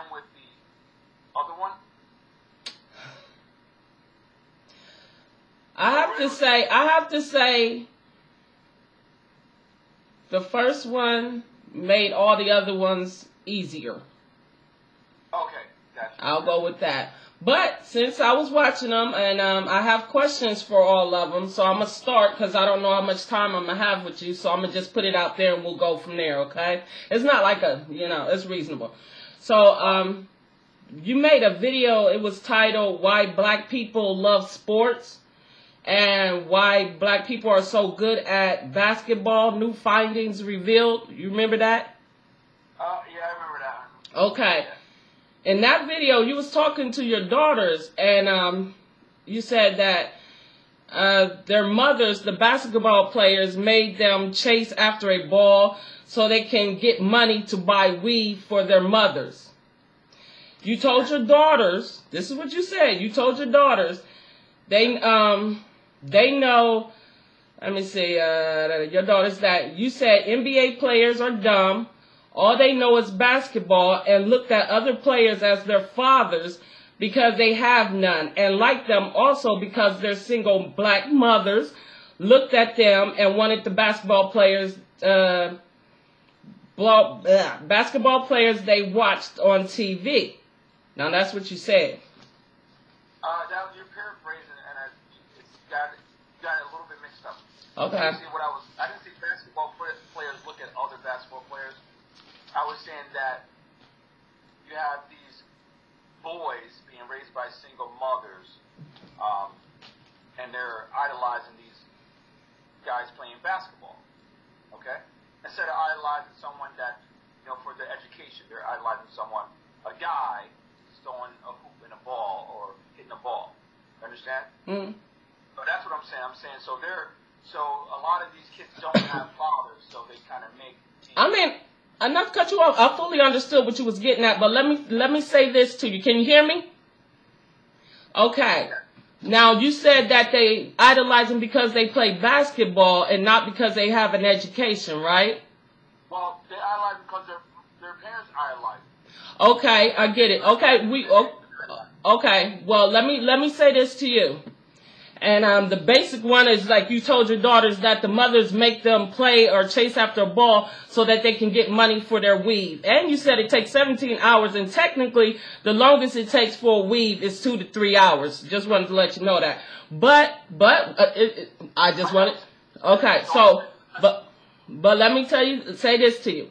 line with the other one? I have to say, the first one made all the other ones easier. Okay, gotcha. I'll go with that. But since I was watching them, and I have questions for all of them, so I'm going to start because I don't know how much time I'm going to have with you, so I'm going to just put it out there and we'll go from there, okay? It's not like it's reasonable. So, you made a video, it was titled, Why Black People Love Sports, and why black people are so good at basketball, new findings revealed. You remember that? Yeah, I remember that. Okay. In that video, you was talking to your daughters, and you said that their mothers, the basketball players, made them chase after a ball so they can get money to buy weed for their mothers. You told your daughters, this is what you said, you told your daughters, they know, let me see, your daughters, that you said NBA players are dumb. All they know is basketball, and looked at other players as their fathers because they have none, and like them also because they're single black mothers, looked at them and wanted the basketball players they watched on TV. Now that's what you said. That was your paraphrasing, and it's got it a little bit mixed up. Okay. I didn't see basketball players look at other basketball players. I was saying that you have these boys being raised by single mothers, and they're idolizing these guys playing basketball. Okay? Instead of idolizing someone that, for their education, they're idolizing someone, a guy throwing a hoop and a ball or hitting a ball. Understand? Mm. So that's what I'm saying. I'm saying so a lot of these kids don't have fathers, so they kind of make. Enough to cut you off. I fully understood what you was getting at, but let me say this to you. Can you hear me? Okay. Now you said that they idolize them because they play basketball and not because they have an education, right? Well, they idolize them because their parents idolize them. Okay, I get it. Okay, okay. Well, let me say this to you. And the basic one is, like you told your daughters, that the mothers make them play or chase after a ball so that they can get money for their weave. And you said it takes 17 hours, and technically the longest it takes for a weave is 2 to 3 hours. Just wanted to let you know that. But I just wanted. Okay, so but let me say this to you.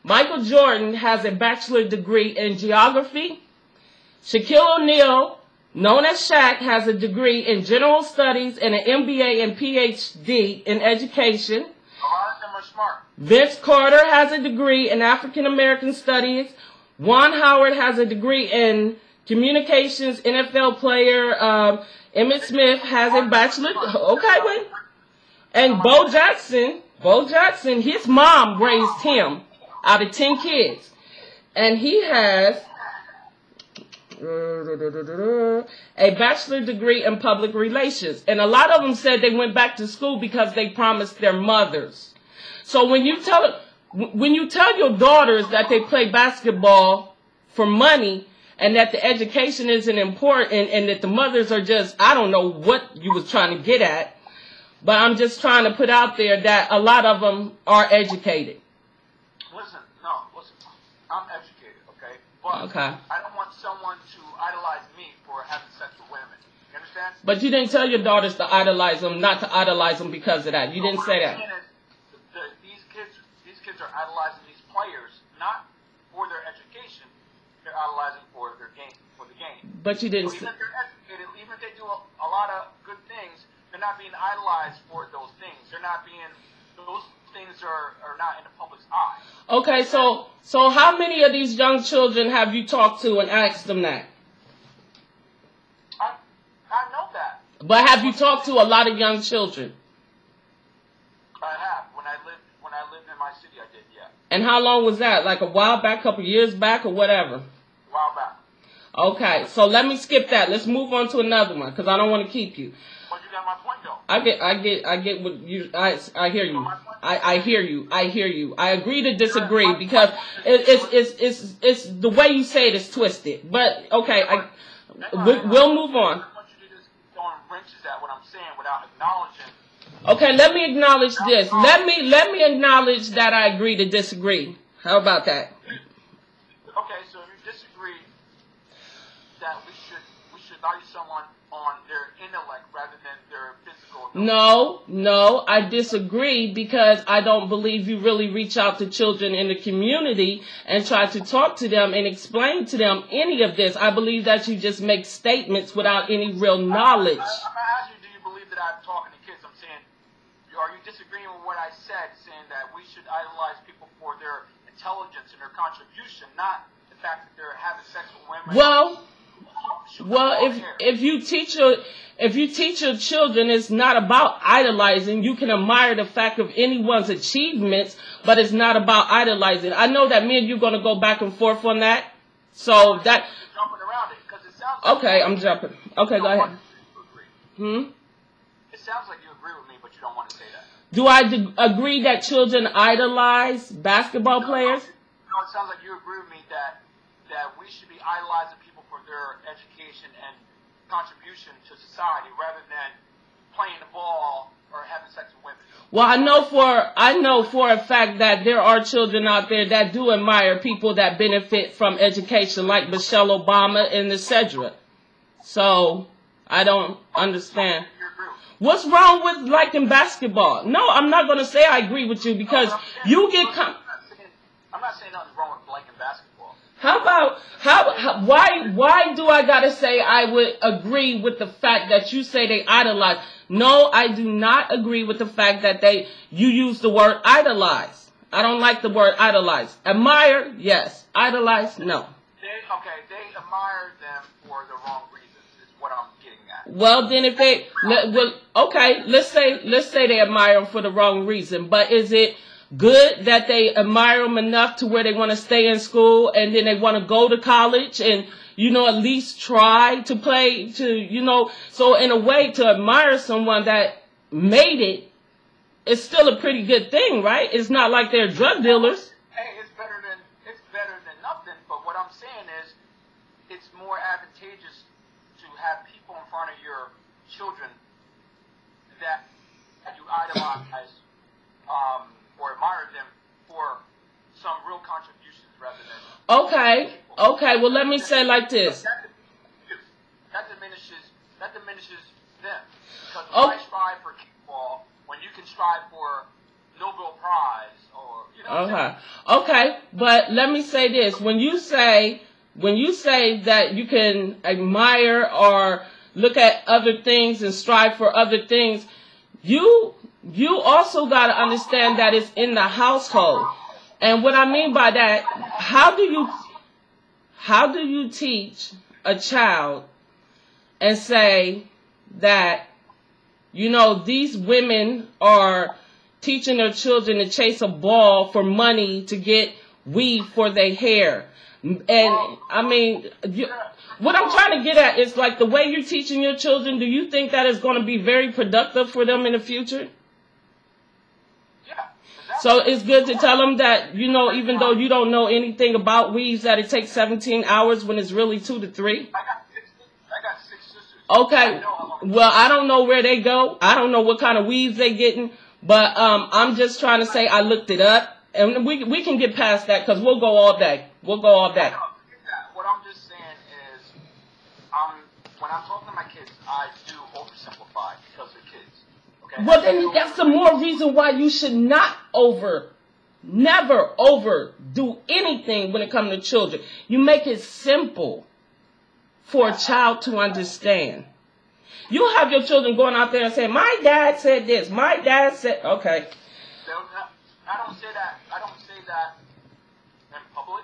Michael Jordan has a bachelor's degree in geography. Shaquille O'Neal, known as Shaq, has a degree in general studies and an MBA and PhD in education. A lot of them are smart. Vince Carter has a degree in African American studies. Juan Howard has a degree in communications. NFL player Emmitt Smith has a bachelor. Okay, wait. And Bo Jackson, his mom raised him out of 10 kids, and he has a bachelor degree in public relations. And a lot of them said they went back to school because they promised their mothers. So when you tell your daughters that they play basketball for money and that the education isn't important and that the mothers are just, I don't know what you was trying to get at, but I'm just trying to put out there that a lot of them are educated. Listen, I'm educated, okay? But I don't want someone to idolize me for having sex with women. You understand? But you didn't tell your daughters to idolize them, not to idolize them because of that. You didn't say that. These kids are idolizing these players, not for their education. They're idolizing for the game. But you didn't. So even if they're educated, even if they do a lot of good things, they're not being idolized for those things. Those things are not in the public's eye. Okay, so how many of these young children have you talked to and asked them that? I know that. But have you talked to a lot of young children? I have. When I lived in my city, I did, yeah. And how long was that? Like a while back, a couple years back, or whatever? A while back. Okay, so let me skip that. Let's move on to another one, because I don't want to keep you. But you got my point, though. I get what you. I hear you. I hear you. I hear you. I agree to disagree because it's the way you say it is twisted. But okay, we'll move on. I want you to just keep throwing wrenches at what I'm saying without acknowledging. Okay, let me acknowledge this. Let me acknowledge that I agree to disagree. How about that? Okay, so if you disagree that we should value someone on their intellect rather than their physical ability. No, I disagree because I don't believe you really reach out to children in the community and try to talk to them and explain to them any of this. I believe that you just make statements without any real knowledge. I'm not asking, do you believe that I'm talking to kids? I'm saying, are you disagreeing with what I said, saying that we should idolize people for their intelligence and their contribution, not the fact that they're having sex with women? Well, if you teach your children, it's not about idolizing. You can admire the fact of anyone's achievements, but it's not about idolizing. I know that me and you're gonna go back and forth on that. So that. Jumping around it because it sounds. Like okay, I'm jumping. Okay, go ahead. It sounds like you agree with me, but you don't want to say that. Do I agree that children idolize basketball players? No, it sounds like you agree with me that we should be idolizing people for their education and contribution to society rather than playing the ball or having sex with women. Well, I know for a fact that there are children out there that do admire people that benefit from education, like Michelle Obama and etc. So I don't understand. What's wrong with liking basketball? No, I'm not going to say I agree with you because you get. I'm not saying nothing's wrong with liking basketball. Why do I gotta say I would agree with the fact that you say they idolize? No, I do not agree with the fact that you use the word idolize. I don't like the word idolize. Admire, yes. Idolize, no. They admire them for the wrong reasons is what I'm getting at. Well, then if they, let's say they admire them for the wrong reason, but is it good that they admire them enough to where they want to stay in school and then they want to go to college and, at least try to play so in a way to admire someone that made it is still a pretty good thing, right? It's not like they're drug dealers. Hey, it's better than nothing, but what I'm saying is it's more advantageous to have people in front of your children that you idolize, or admire them for some real contributions rather than Okay, well let me say like this. That diminishes them. Because why strive for kickball when you can strive for Nobel Prize or Okay, but let me say this. When you say that you can admire or look at other things and strive for other things, you also got to understand that it's in the household. And what I mean by that, how do you teach a child and say that, these women are teaching their children to chase a ball for money to get weave for their hair? And I mean, what I'm trying to get at is like the way you're teaching your children, do you think that is going to be very productive for them in the future? So it's good to tell them that, even though you don't know anything about weaves, that it takes 17 hours when it's really 2 to 3. I got 6 sisters. Okay. Well, I don't know where they go. I don't know what kind of weaves they getting. But I'm just trying to say I looked it up. And we can get past that because we'll go all day. We'll go all day. What I'm just saying is, when I'm talking to my kids, I do oversimplify because they're kids. Okay? Well, then that's the more reason why you should never overdo anything when it comes to children. You make it simple for a child to understand. You have your children going out there and saying, my dad said this, my dad said, okay. I don't say that in public.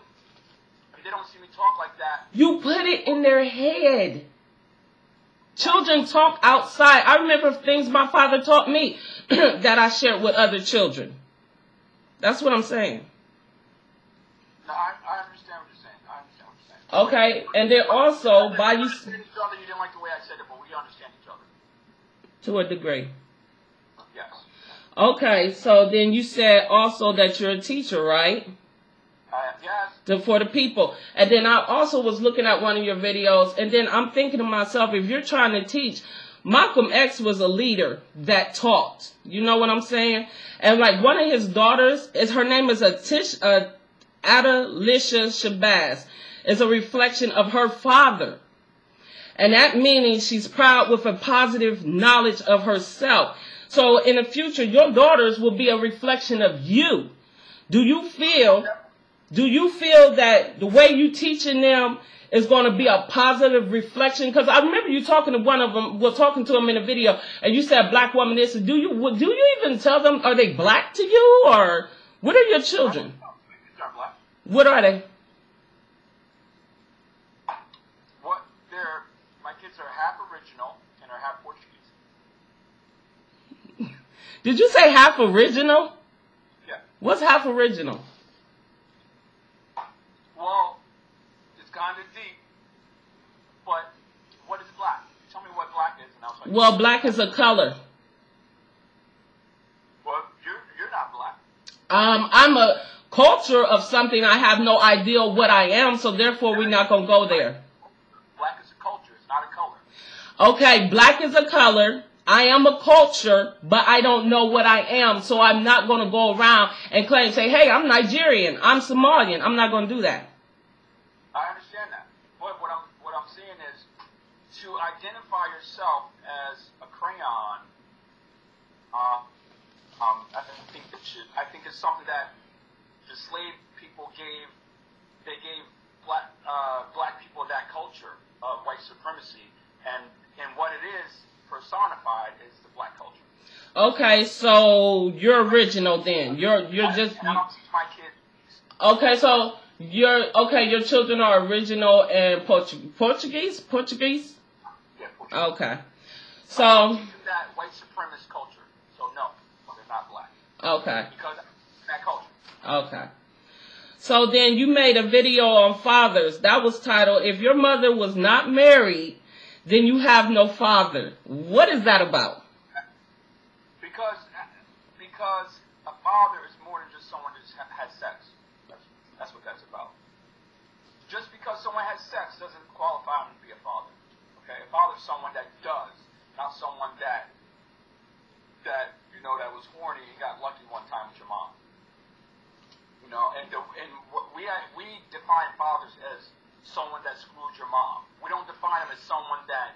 I mean, they don't see me talk like that. You put it in their head. Children talk outside. I remember things my father taught me that I shared with other children. That's what I'm saying. No, I understand what you're saying. Okay, and then also by you. You didn't like the way I said it, but we understand each other. To a degree. Okay, so then you said also that you're a teacher, right? Yes. For the people. And then I also was looking at one of your videos, and then I'm thinking to myself, if you're trying to teach, Malcolm X was a leader that taught. You know what I'm saying? And like one of his daughters, her name is Adalisha Shabazz, is a reflection of her father. And that meaning she's proud with a positive knowledge of herself. So in the future, your daughters will be a reflection of you. Do you feel that the way you teaching them is going to be a positive reflection? Because I remember you talking to one of them, talking to them in a video, and you said black woman this. Do you even tell them, are they black to you, or what are your children? What are they? My kids are half original and are half Portuguese. Did you say half original? Yeah. What's half original? Well, it's kind of deep, but what is black? Tell me what black is, and I'll tell you. Well, black is a color. Well, you're not black. I'm a culture of something. I have no idea what I am, so therefore we're not going to go there. Black is a culture. It's not a color. Okay, black is a color. I am a culture, but I don't know what I am, so I'm not going to go around and say, hey, I'm Nigerian, I'm Somalian. I'm not going to do that. I understand that. But what I'm saying is to identify yourself as a crayon. I think it's something that the slave people gave. They gave black people that culture of white supremacy, and what it is personified is the black culture. Okay, so you're original then. You're just. And I don't teach my kids. Okay, so your children are original and Portuguese. Yeah, Portuguese. Okay, so. That white supremacist culture. So no, they're not black. Okay. Because that culture. Okay. So then you made a video on fathers. That was titled, If Your Mother Was Not Married, Then You Have No Father. What is that about? Because a father is more than just someone who has sex. That's what that's about. Just because someone has sex doesn't qualify him to be a father. Okay? A father is someone that does, not someone that that was horny and got lucky one time with your mom. We define fathers as someone that screwed your mom. We don't define them as someone that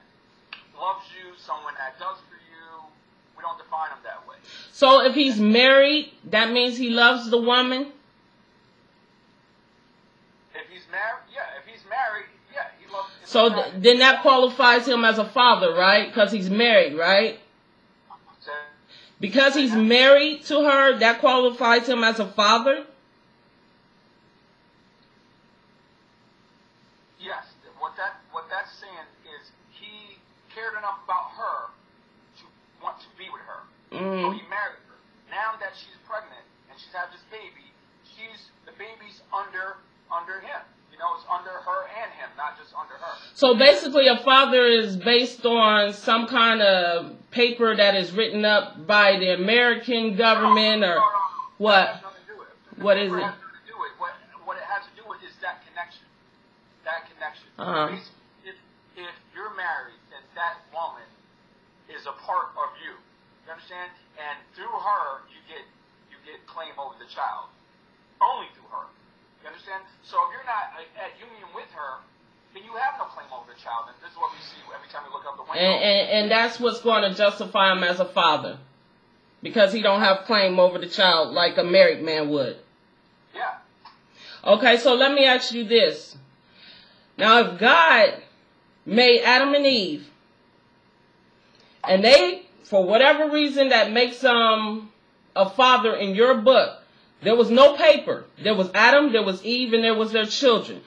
loves you, someone that does for you. We don't define them that way. So if he's married, that means he loves the woman? If he's married, yeah. If he's married, yeah, he loves. So then that qualifies him as a father, right? Because he's married, right? Because he's married to her, that qualifies him as a father? Yes. What that's saying is he cared enough about her to want to be with her. So he married her. Now that she's pregnant and she's had this baby, the baby's under him. It's under her and him, not just under her. So basically a father is based on some kind of paper that is written up by the American government or what? What is it? What it has to do with is that connection. That connection. If you're married, then that woman is a part of you. You understand? And through her, you get claim over the child. Only through her. You understand? So if you're not at union with her, then you have no claim over the child. And this is what we see every time we look up the window. And that's what's going to justify him as a father. Because he don't have claim over the child like a married man would. Yeah. Okay, so let me ask you this. Now, if God made Adam and Eve, and they, for whatever reason that makes them a father in your book, there was no paper. There was Adam, there was Eve, and there was their children.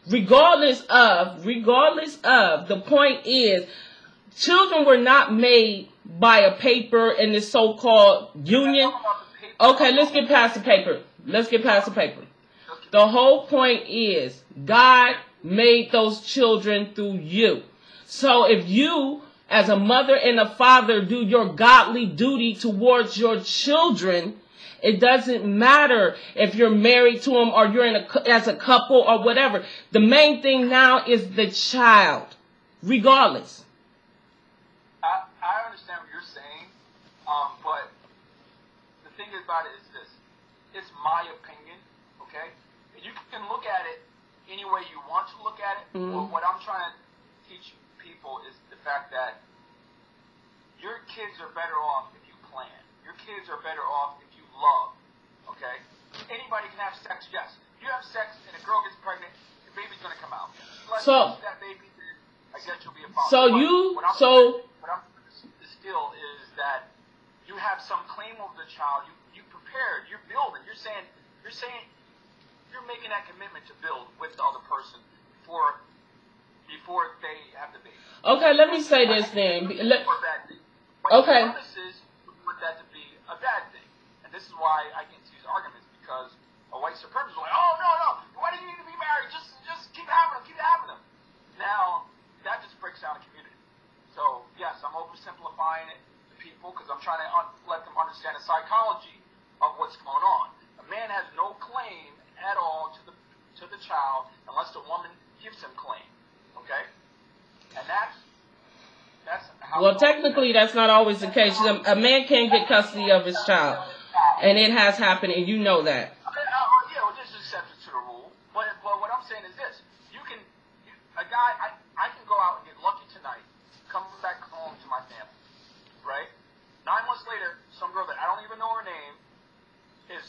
Regardless of, the point is, children were not made by a paper in this so-called union. Okay, let's get past the paper. The whole point is, God made those children through you. So if you as a mother and a father, do your godly duty towards your children. It doesn't matter if you're married to them or you're as a couple or whatever. The main thing now is the child, regardless. I understand what you're saying, but the thing about it is this. It's my opinion, okay? You can look at it any way you want to look at it. But what I'm trying to teach people is the fact that your kids are better off if you plan. Your kids are better off if you love, okay? Anybody can have sex, yes. You have sex and a girl gets pregnant, the baby's going to come out. So that baby, I guess you'll be a father. What I'm still is that you have some claim over the child. You prepared. You're building. You're saying you're making that commitment to build with the other person before they have the baby. Okay, let me say this then. Okay. Promises want that to be a bad thing, and this is why I get into these arguments, because a white supremacist is like, oh no, why do you need to be married? Just keep having them. Now that just breaks down the community. So yes, I'm oversimplifying it to people because I'm trying to let them understand the psychology of what's going on. A man has no claim at all to the child unless the woman gives him claim. Okay, and that's how. Well, technically, that's not always the case. A man can get custody of his child, and it has happened, and you know that. Yeah, well, this is exception to the rule. But what I'm saying is this: I can go out and get lucky tonight, come back home to my family, right? 9 months later, some girl that I don't even know her name and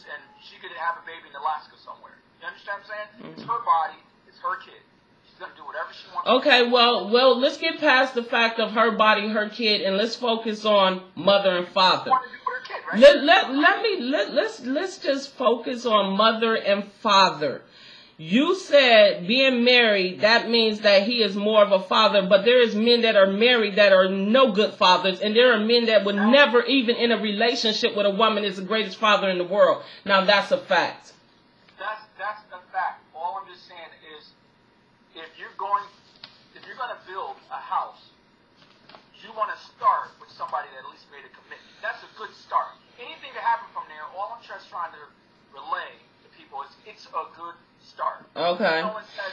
she could have a baby in Alaska somewhere. You understand what I'm saying? It's her body, it's her kid. She's gonna do whatever she wants. Okay, well, let's get past the fact of her body, her kid, and let's focus on mother and father. Let's just focus on mother and father. You said being married, that means that he is more of a father, but there is men that are married that are no good fathers, and there are men that would never, even in a relationship with a woman, is the greatest father in the world. Now, that's a fact. That's a fact. All I'm just saying is, if you're going to build a house, you want to start with somebody that at least made a commitment. That's a good start. Anything to happen from there, all I'm just trying to relay to people is it's a good start. Okay.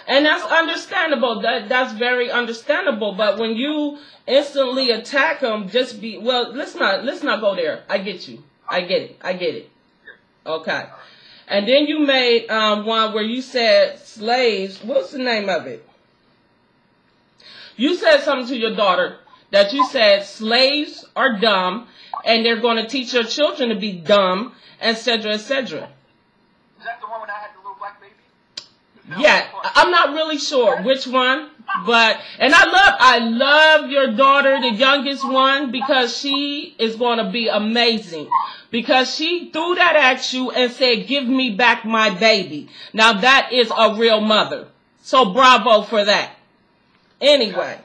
And that's understandable. That's very understandable. But when you instantly attack them, let's not go there. I get you. I get it. Okay. And then you made one where you said slaves. What's the name of it? You said something to your daughter that you said slaves are dumb and they're going to teach your children to be dumb, etc., etc. Is that the one when I had the little black baby? Yeah, I'm not really sure which one, and I love your daughter, the youngest one, because she is going to be amazing. Because she threw that at you and said, give me back my baby. Now that is a real mother. So bravo for that. Anyway.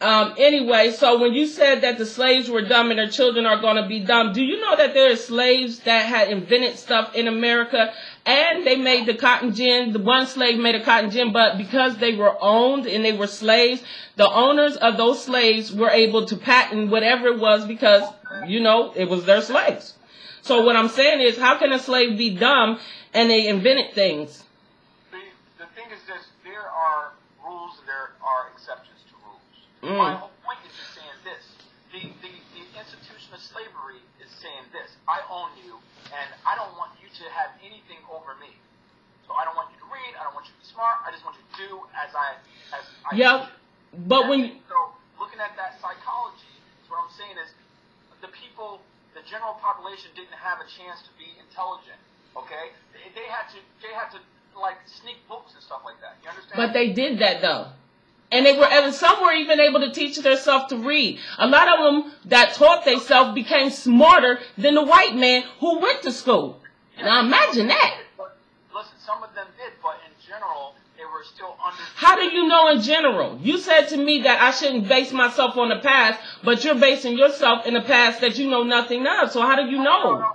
So when you said that the slaves were dumb and their children are going to be dumb, do you know that there are slaves that had invented stuff in America and they made the cotton gin? The one slave made a cotton gin, but because they were owned and they were slaves, the owners of those slaves were able to patent whatever it was because, it was their slaves. So what I'm saying is, how can a slave be dumb and they invented things? The thing is this, there are rules and there are exceptions to rules. My whole point is just saying this. The institution of slavery is saying this. I own you, and I don't want you to have anything over me. So I don't want you to read. I don't want you to be smart. I just want you to do as I Yep. But so looking at that psychology, what I'm saying is the people, the general population didn't have a chance to be intelligent. Okay, they had to like sneak books and stuff like that. You understand? But they did that though. And some were even able to teach themselves to read. A lot of them that taught themselves became smarter than the white man who went to school. Now imagine that. But listen, some of them did, but in general, they were still under. How do you know in general? You said to me that I shouldn't base myself on the past, but you're basing yourself in the past that you know nothing of. So how do you know? No,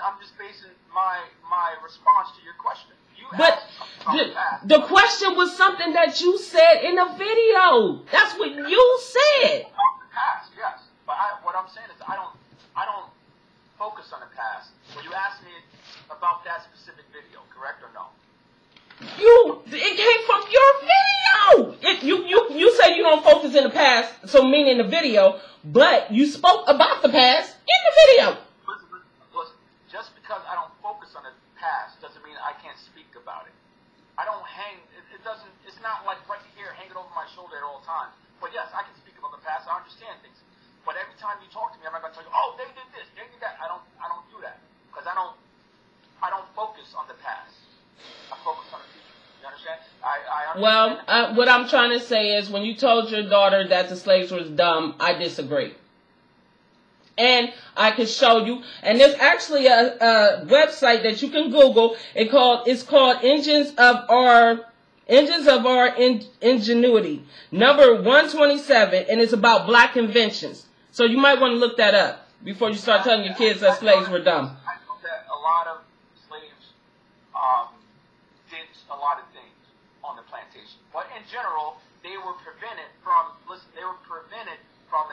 I'm just basing my response to your question. The question was something that you said in a video. That's what you said. About the past, yes. But what I'm saying is I don't focus on the past. When you asked me about that specific video, correct or no? It came from your video. You say you don't focus in the past, so meaning the video, but you spoke about the past in the video. Listen, just because I don't focus on the past doesn't mean I can't speak about it. I don't hang. It's not like right here hanging over my shoulder at all times. But yes, I can speak about the past. I understand things. But every time you talk to me, I'm not going to tell you, oh, they did this, they did that. I don't do that because I don't focus on the past. I focus on the future. You understand? I understand. Well, what I'm trying to say is when you told your daughter that the slaves were dumb, I disagree. And I can show you. And there's actually a website that you can Google. It's called Engines of Our Ingenuity, number 127, and it's about black inventions. So you might want to look that up before you start telling your kids that slaves were dumb. I know that a lot of slaves did a lot of things on the plantation, but in general, they were prevented from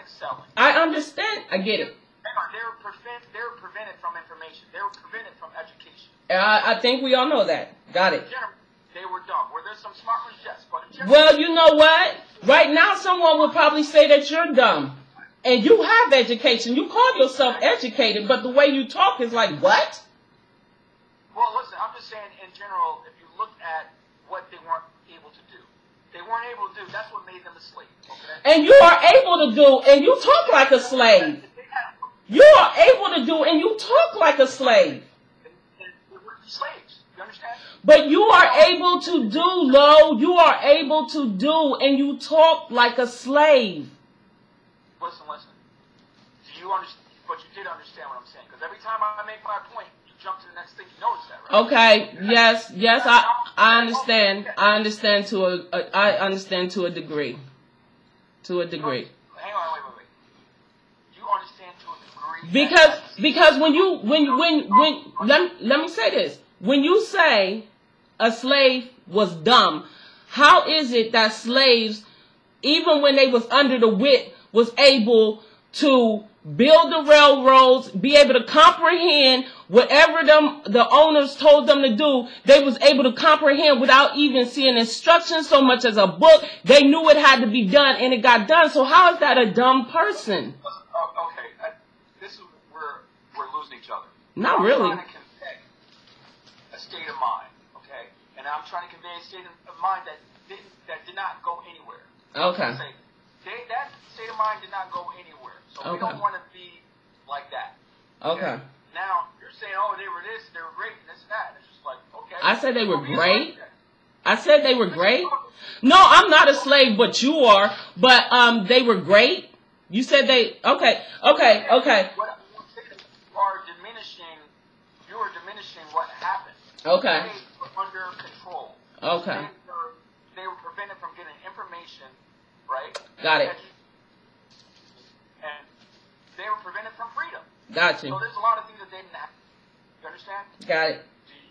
excelling. I understand. I get it. They were prevented from information. They were prevented from education. I think we all know that. Got it. In general, they were dumb. Were there some smart ones? Yes. But in general, well, you know what? Right now, someone would probably say that you're dumb. And you have education. You call yourself educated, but the way you talk is like, what? Well, listen, I'm just saying in general, if you look at what they weren't able to do. They weren't able to do. That's what made them a slave. Okay? And you are able to do, and you talk like a slave. You are able to do, and you talk like a slave. They were slaves. You understand? But you are able to do, Lo. You are able to do, and you talk like a slave. Listen. Do you understand? But you did understand what I'm saying. Because every time I make my point, you jump to the next thing. You notice that, right? Okay. Yes. I understand. I understand to a degree. To a degree. Hang on. Wait. You understand to a degree. Because when let me say this. When you say a slave was dumb, how is it that slaves, even when they was under the whip, was able to build the railroads, be able to comprehend whatever the owners told them to do? They was able to comprehend without even seeing instructions so much as a book. They knew it had to be done, and it got done. So how is that a dumb person? Okay, this is where we're losing each other. Not really. I'm trying to convey a state of mind, okay? And I'm trying to convey a state of mind that did not go anywhere. Okay. That state of mind did not go anywhere. So we don't want to be like that. Okay. Now, you're saying, oh, they were this, they were great, and this and that. And it's just like, okay. I said they were great. I said they were great. No, I'm not a slave, but you are. But they were great. You said they. Okay. What I'm saying is you are diminishing what happened. Okay. They were under control. Okay. They were prevented from getting information, right? Got it. And they were prevented from freedom. Got you. So there's a lot of things that they didn't have. You understand? Got it.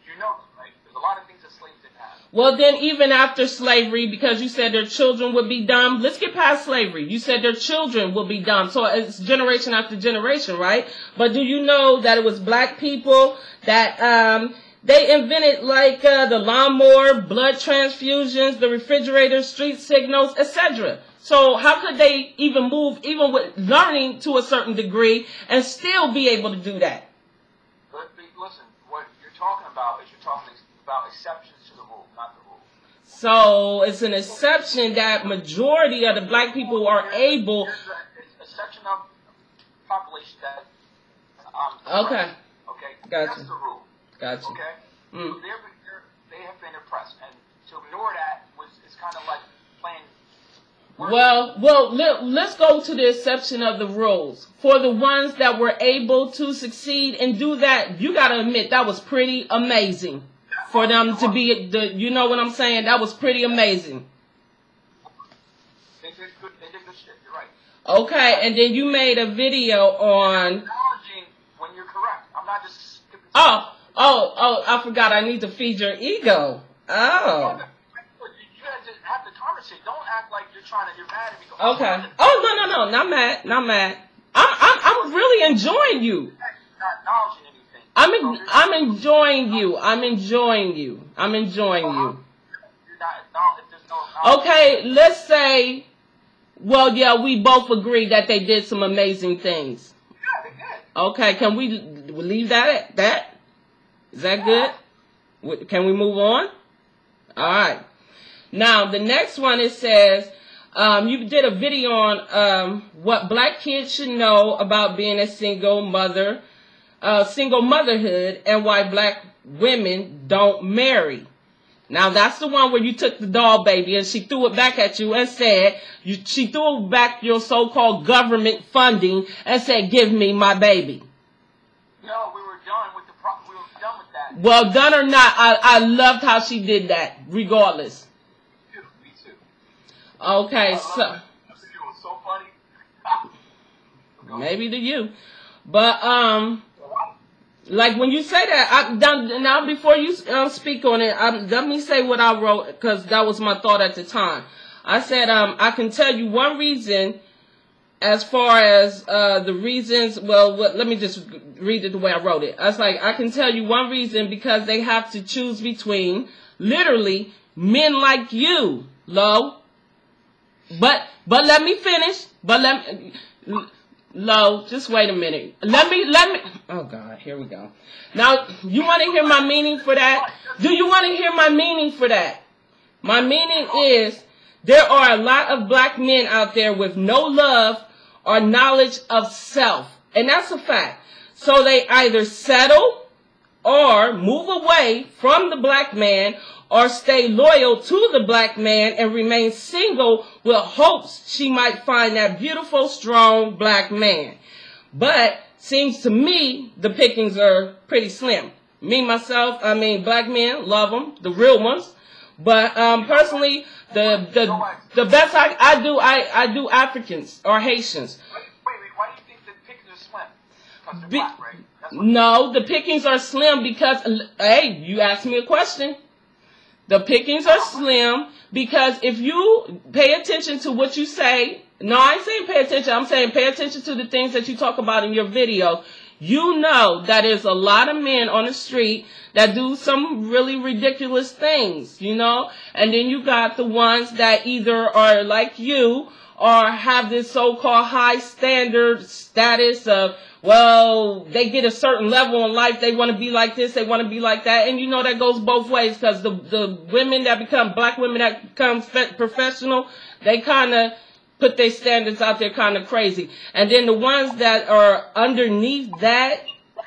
You know, right? There's a lot of things that slaves didn't have. Well, then even after slavery, because you said their children would be dumb, let's get past slavery. You said their children will be dumb. So it's generation after generation, right? But do you know that it was black people that they invented like the lawnmower, blood transfusions, the refrigerator, street signals, etc. So how could they even move, even with learning to a certain degree, and still be able to do that? But listen, what you're talking about is about exceptions to the rule, not the rule. So it's an exception that majority of the black people are able. There's a section of the population that. Okay. Okay. Gotcha. That's the rule. Gotcha. Okay. Mm. They have been oppressed, and to ignore that is kind of like playing. Well, let's go to the exception of the rules. For the ones that were able to succeed and do that, you got to admit that was pretty amazing. For them to be, you know what I'm saying? That was pretty amazing. They did good shit, you're right. Okay, and then you made a video on. Acknowledging when you're correct. I'm not just skipping. Oh, I forgot I need to feed your ego. Oh. You had to have the conversation. Don't act like you're mad at me. Okay. Oh, no. Not mad. I'm really enjoying you. Not acknowledging anything. I'm enjoying you. You're not, if there's no okay, let's say, well, yeah, we both agree that they did some amazing things. Yeah, they did. Okay, can we leave that at that? Is that good? Can we move on? All right. Now, the next one, it says, you did a video on what black kids should know about being a single mother, single motherhood, and why black women don't marry. Now, that's the one where you took the doll baby and she threw it back at you and said, she threw back your so-called government funding and said, give me my baby. No, we were done with that. Well, done or not, I loved how she did that, regardless. Me too. Okay, so. It was so funny. Maybe to you. But, like when you say that, now before you speak on it, let me say what I wrote, because that was my thought at the time. I said, I can tell you one reason as far as the reasons, well, let me just read it the way I wrote it. I was like, I can tell you one reason, because they have to choose between, literally, men like you, Lo. But let me finish. Lo, just wait a minute. Let me, oh God, here we go. Now, you want to hear my meaning for that? Do you want to hear my meaning for that? My meaning is, there are a lot of black men out there with no love or knowledge of self. And that's a fact. So they either settle or move away from the black man, or stay loyal to the black man and remain single with hopes she might find that beautiful, strong black man. But seems to me the pickings are pretty slim. Me, myself, black men, love them, the real ones. But personally, the best I do Africans or Haitians. Wait, why do you think the pickings are slim? Because they're black, right? No, the pickings are slim because, hey, you asked me a question. The pickings are slim because if you pay attention to what you say, no, I ain't saying pay attention, I'm saying pay attention to the things that you talk about in your video. You know that there's a lot of men on the street that do some really ridiculous things, you know? And then you got the ones that either are like you or have this so-called high standard status of, well, they get a certain level in life, they want to be like this, they want to be like that, and you know that goes both ways, because the women that become, black women that become professional, they kind of put their standards out there kind of crazy. And then the ones that are underneath that,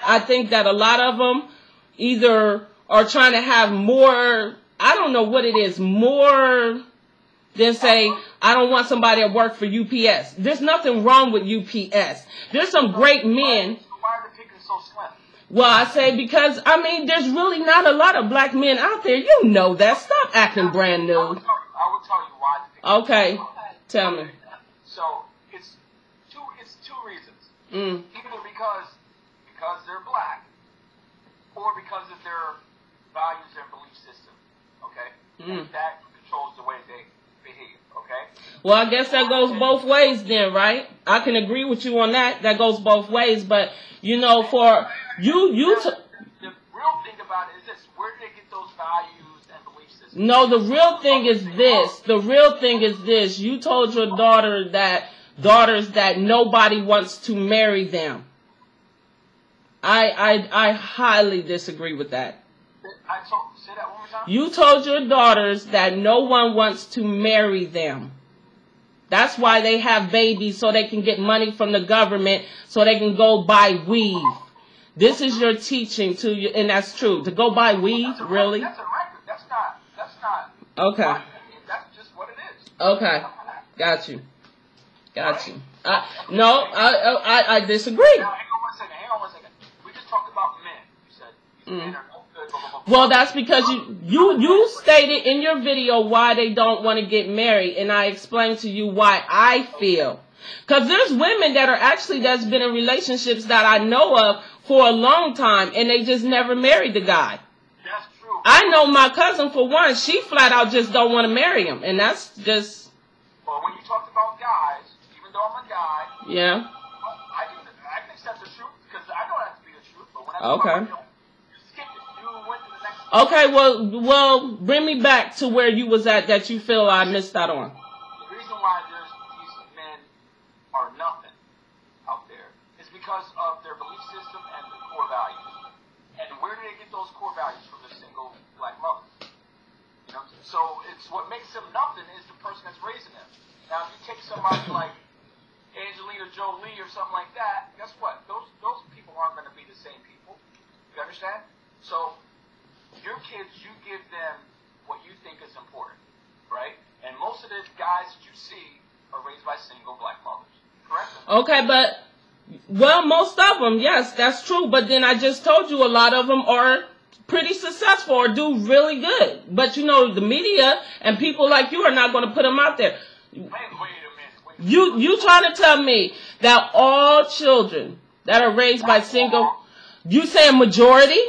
I think that a lot of them either are trying to have more, I don't know what it is, more than say, I don't want somebody to work for UPS. There's nothing wrong with UPS. There's some great men. Why are the pickings so slim? Well, I say because, there's really not a lot of black men out there. You know that. Stop acting brand new. I will tell you why the pickings okay. are so slim. Tell me. So, it's two reasons. Either because they're black, or because of their values and belief system. Okay? And that controls the way they behave. Okay? Well, I guess that goes both ways then, right? I can agree with you on that. That goes both ways. But, you know, for you the real thing about it is this. Where do they get those values and belief systems? No, the real thing is this. The real thing is this. You told your daughters that nobody wants to marry them. I highly disagree with that. Say that one more time. You told your daughters that no one wants to marry them. That's why they have babies, so they can get money from the government, so they can go buy weave. This is your teaching to you, and that's true. To go buy weave, really? That's a record. That's not. Okay. That's just what it is. Okay. Got you. No, I disagree. Now, hang on one second. We just talked about men. You said men are no good. Blah, blah, blah, well, that's because you stated in your video why they don't want to get married, and I explained to you why I feel. Because there's women that's been in relationships that I know of for a long time, and they just never married the guy. That's true. I know my cousin, for one, she flat out just don't want to marry him. And that's just... Well, when you talked about guys, even though I'm a guy... Yeah. I can accept the truth, because I know that to be the truth, but when I talk Okay. about you skip it. You went to the next... Okay, well, bring me back to where you was at that you feel I missed out on. The reason why these men are nothing out there is because of their belief system and their core values. And where do they get those core values from the single black mother? You know, so it's what makes them nothing is the person that's raising them. Now, if you take somebody like Angelina Jolie or something like that, guess what? Those people aren't going to be the same people. You understand? So your kids, you give them what you think is important, right? And most of the guys that you see are raised by single black mothers, correct? Okay, but, well, most of them, yes, that's true. But then I just told you a lot of them are pretty successful or do really good. But, you know, the media and people like you are not going to put them out there. Wait a minute. You trying to tell me that all children that are raised by single, you saying majority?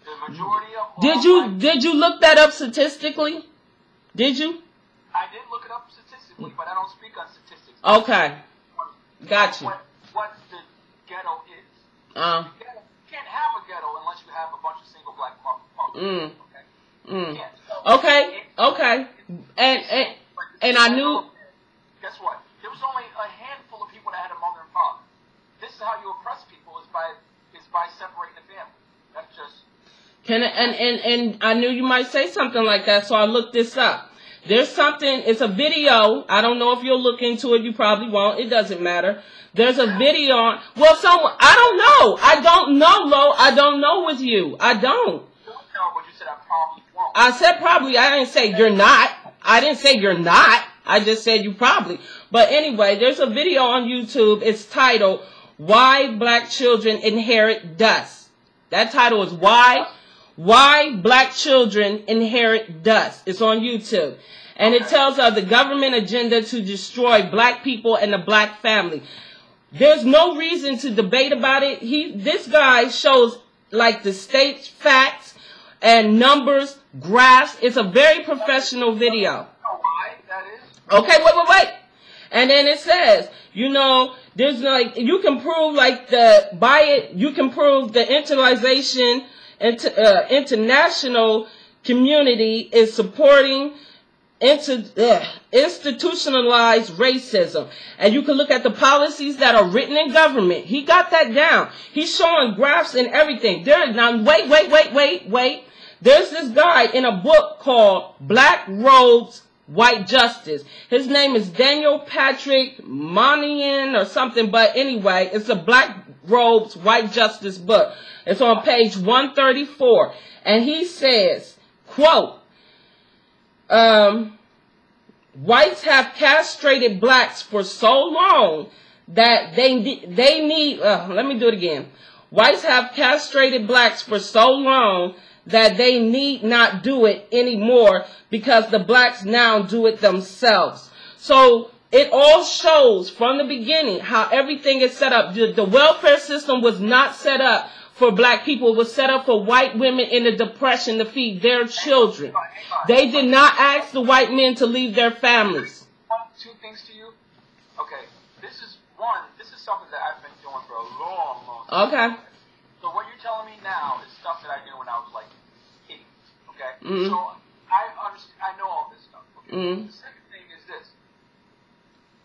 The majority of all Did you look that up statistically? Did you? I did look it up statistically, but I don't speak on statistics. Okay. Got you. What the ghetto is. You can't have a ghetto unless you have a bunch of single black mothers. Okay. And I knew. Guess what? There was only a handful of people that had a mother and father. This is how you oppress people: is by separating the family. That's just. And I knew you might say something like that, so I looked this up. There's something, it's a video. I don't know if you'll look into it. You probably won't. It doesn't matter. There's a video on, well, someone, I don't know. I don't know, Lo. I don't know with you. I don't. No, but you said I probably won't. I said probably. I didn't say you're not. I didn't say you're not. I just said you probably. But anyway, there's a video on YouTube. It's titled, Why Black Children Inherit Dust. That title is Why Black Children Inherit Dust. It's on YouTube. And it tells of the government agenda to destroy black people and the black family. There's no reason to debate about it. This guy shows like the state facts and numbers, graphs. It's a very professional video. Why that is? Okay, wait. And then it says, you know, there's like, you can prove like you can prove the international community is supporting institutionalized racism. And you can look at the policies that are written in government. He got that down. He's showing graphs and everything. Now, wait. There's this guy in a book called Black Robes, White Justice. His name is Daniel Patrick Moynihan or something. But anyway, it's a Black Robes, White Justice book. It's on page 134. And he says, quote, whites have castrated blacks for so long that they need, let me do it again. Whites have castrated blacks for so long that they need not do it anymore because the blacks now do it themselves. So it all shows from the beginning how everything is set up. The welfare system was not set up for black people. It was set up for white women in the Depression to feed their children. They did not ask the white men to leave their families. Two things to you. Okay, this is something that I've been doing for a long time. Okay. So what you're telling me now is stuff that I did when I was like 8. Okay. Mm-hmm. So I know all this stuff. Okay. Mm-hmm. The second thing is this: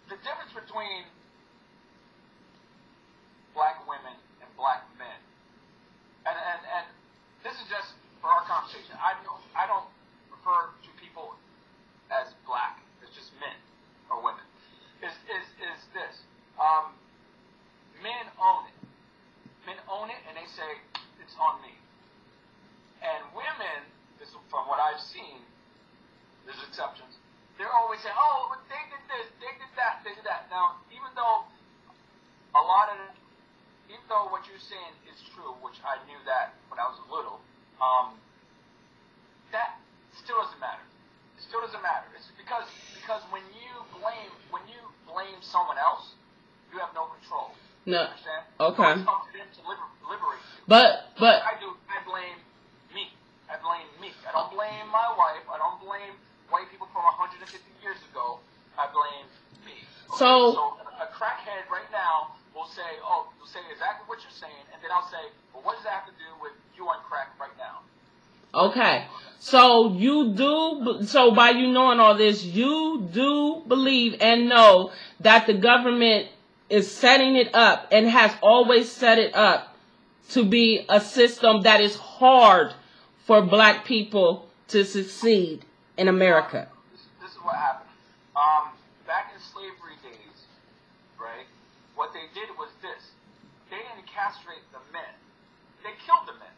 the difference between black women and black men. And this is just for our conversation. I don't refer to people as black. It's just men or women. Is this? Men own it. Men own it, and they say it's on me. And women, this is from what I've seen, there's exceptions. They're always saying, "Oh, but they did this, they did that, they did that." Now, even though what you're saying is true, which I knew that when I was little, that still doesn't matter. It still doesn't matter. It's because when you blame someone else, you have no control. No. You understand? Okay. It's up to them to liberate you. But I blame me. I blame me. my wife. I don't blame white people from 150 years ago. I blame me. Okay? So a crackhead right now will say, oh, will say exactly what you're saying, and then I'll say, well, what does that have to do with you on crack right now? Okay. So so by you knowing all this, you do believe and know that the government is setting it up and has always set it up to be a system that is hard for black people to succeed in America. This is what happened. Back in slavery days, right, what they did was this. They didn't castrate the men. They killed the men.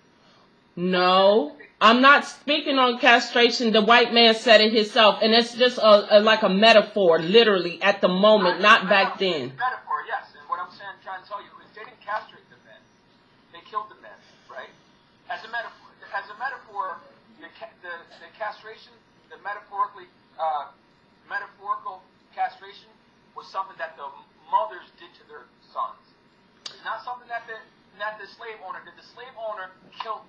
No, I'm not speaking on castration. The white man said it himself, and it's just like a metaphor, literally, at the moment, not back then. Metaphor, yes. And what I'm trying to tell you is they didn't castrate the men. They killed the men, right? As a metaphor, the castration, the metaphorical castration was something that the mothers did to their sons. It's not something that the slave owner did. The slave owner killed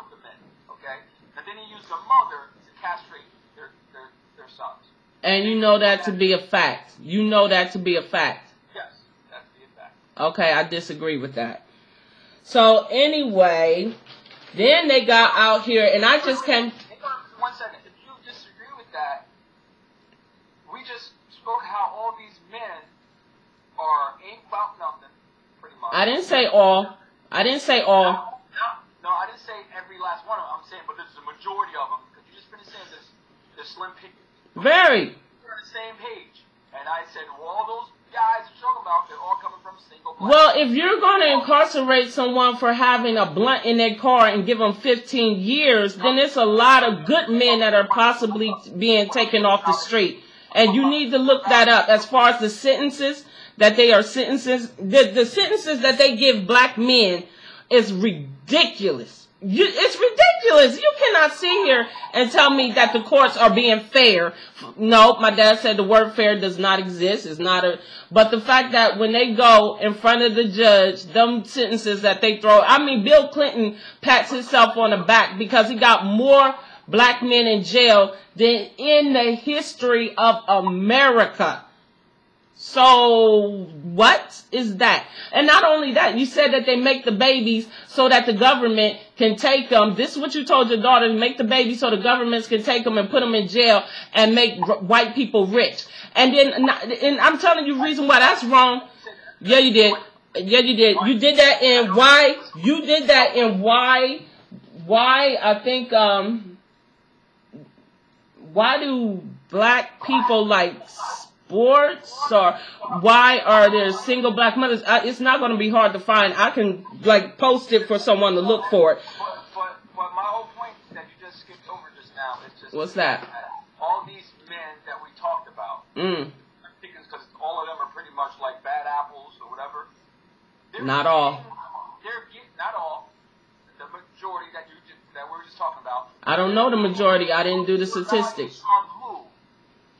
the men, okay? And then he used the mother to castrate their sons. And you know that to be a fact. You know that to be a fact. Yes, that to be a fact. Okay, I disagree with that. So anyway, then they got out here, and I just can't... 1 second. If you disagree with that, we just spoke how all these men ain't about nothing, pretty much. I didn't say all. I didn't say all. No, I didn't say every last one of them. I'm saying, but there's a majority of them. Because you just finished saying this, the slim pickings. Very. We're on the same page. And I said, well, all those guys you're talking about, they're all coming from a single black. Well, if you're going to incarcerate someone for having a blunt in their car and give them 15 years, then it's a lot of good men that are possibly being taken off the street. And you need to look that up. As far as the sentences that they are sentences, the sentences that they give black men is ridiculous. It's ridiculous. You cannot sit here and tell me that the courts are being fair. No, my dad said the word fair does not exist. It's not but the fact that when they go in front of the judge, them sentences that they throw, I mean, Bill Clinton pats himself on the back because he got more black men in jail than in the history of America. So what is that? And not only that, you said that they make the babies so that the government can take them. This is what you told your daughter, make the babies so the governments can take them and put them in jail and make white people rich. And I'm telling you the reason why that's wrong. Yeah, you did. Yeah, you did. You did that in why? You did that in why? I think, why do black people like sports, or why are there single black mothers? It's not going to be hard to find. I can post it for someone to look for it. But my whole point that you just skipped over just now is just what's that? All these men that we talked about. I think it's because all of them are pretty much like bad apples or whatever. Not all. Not all. The majority that we were just talking about. I don't know the majority. I didn't do the statistics. From who?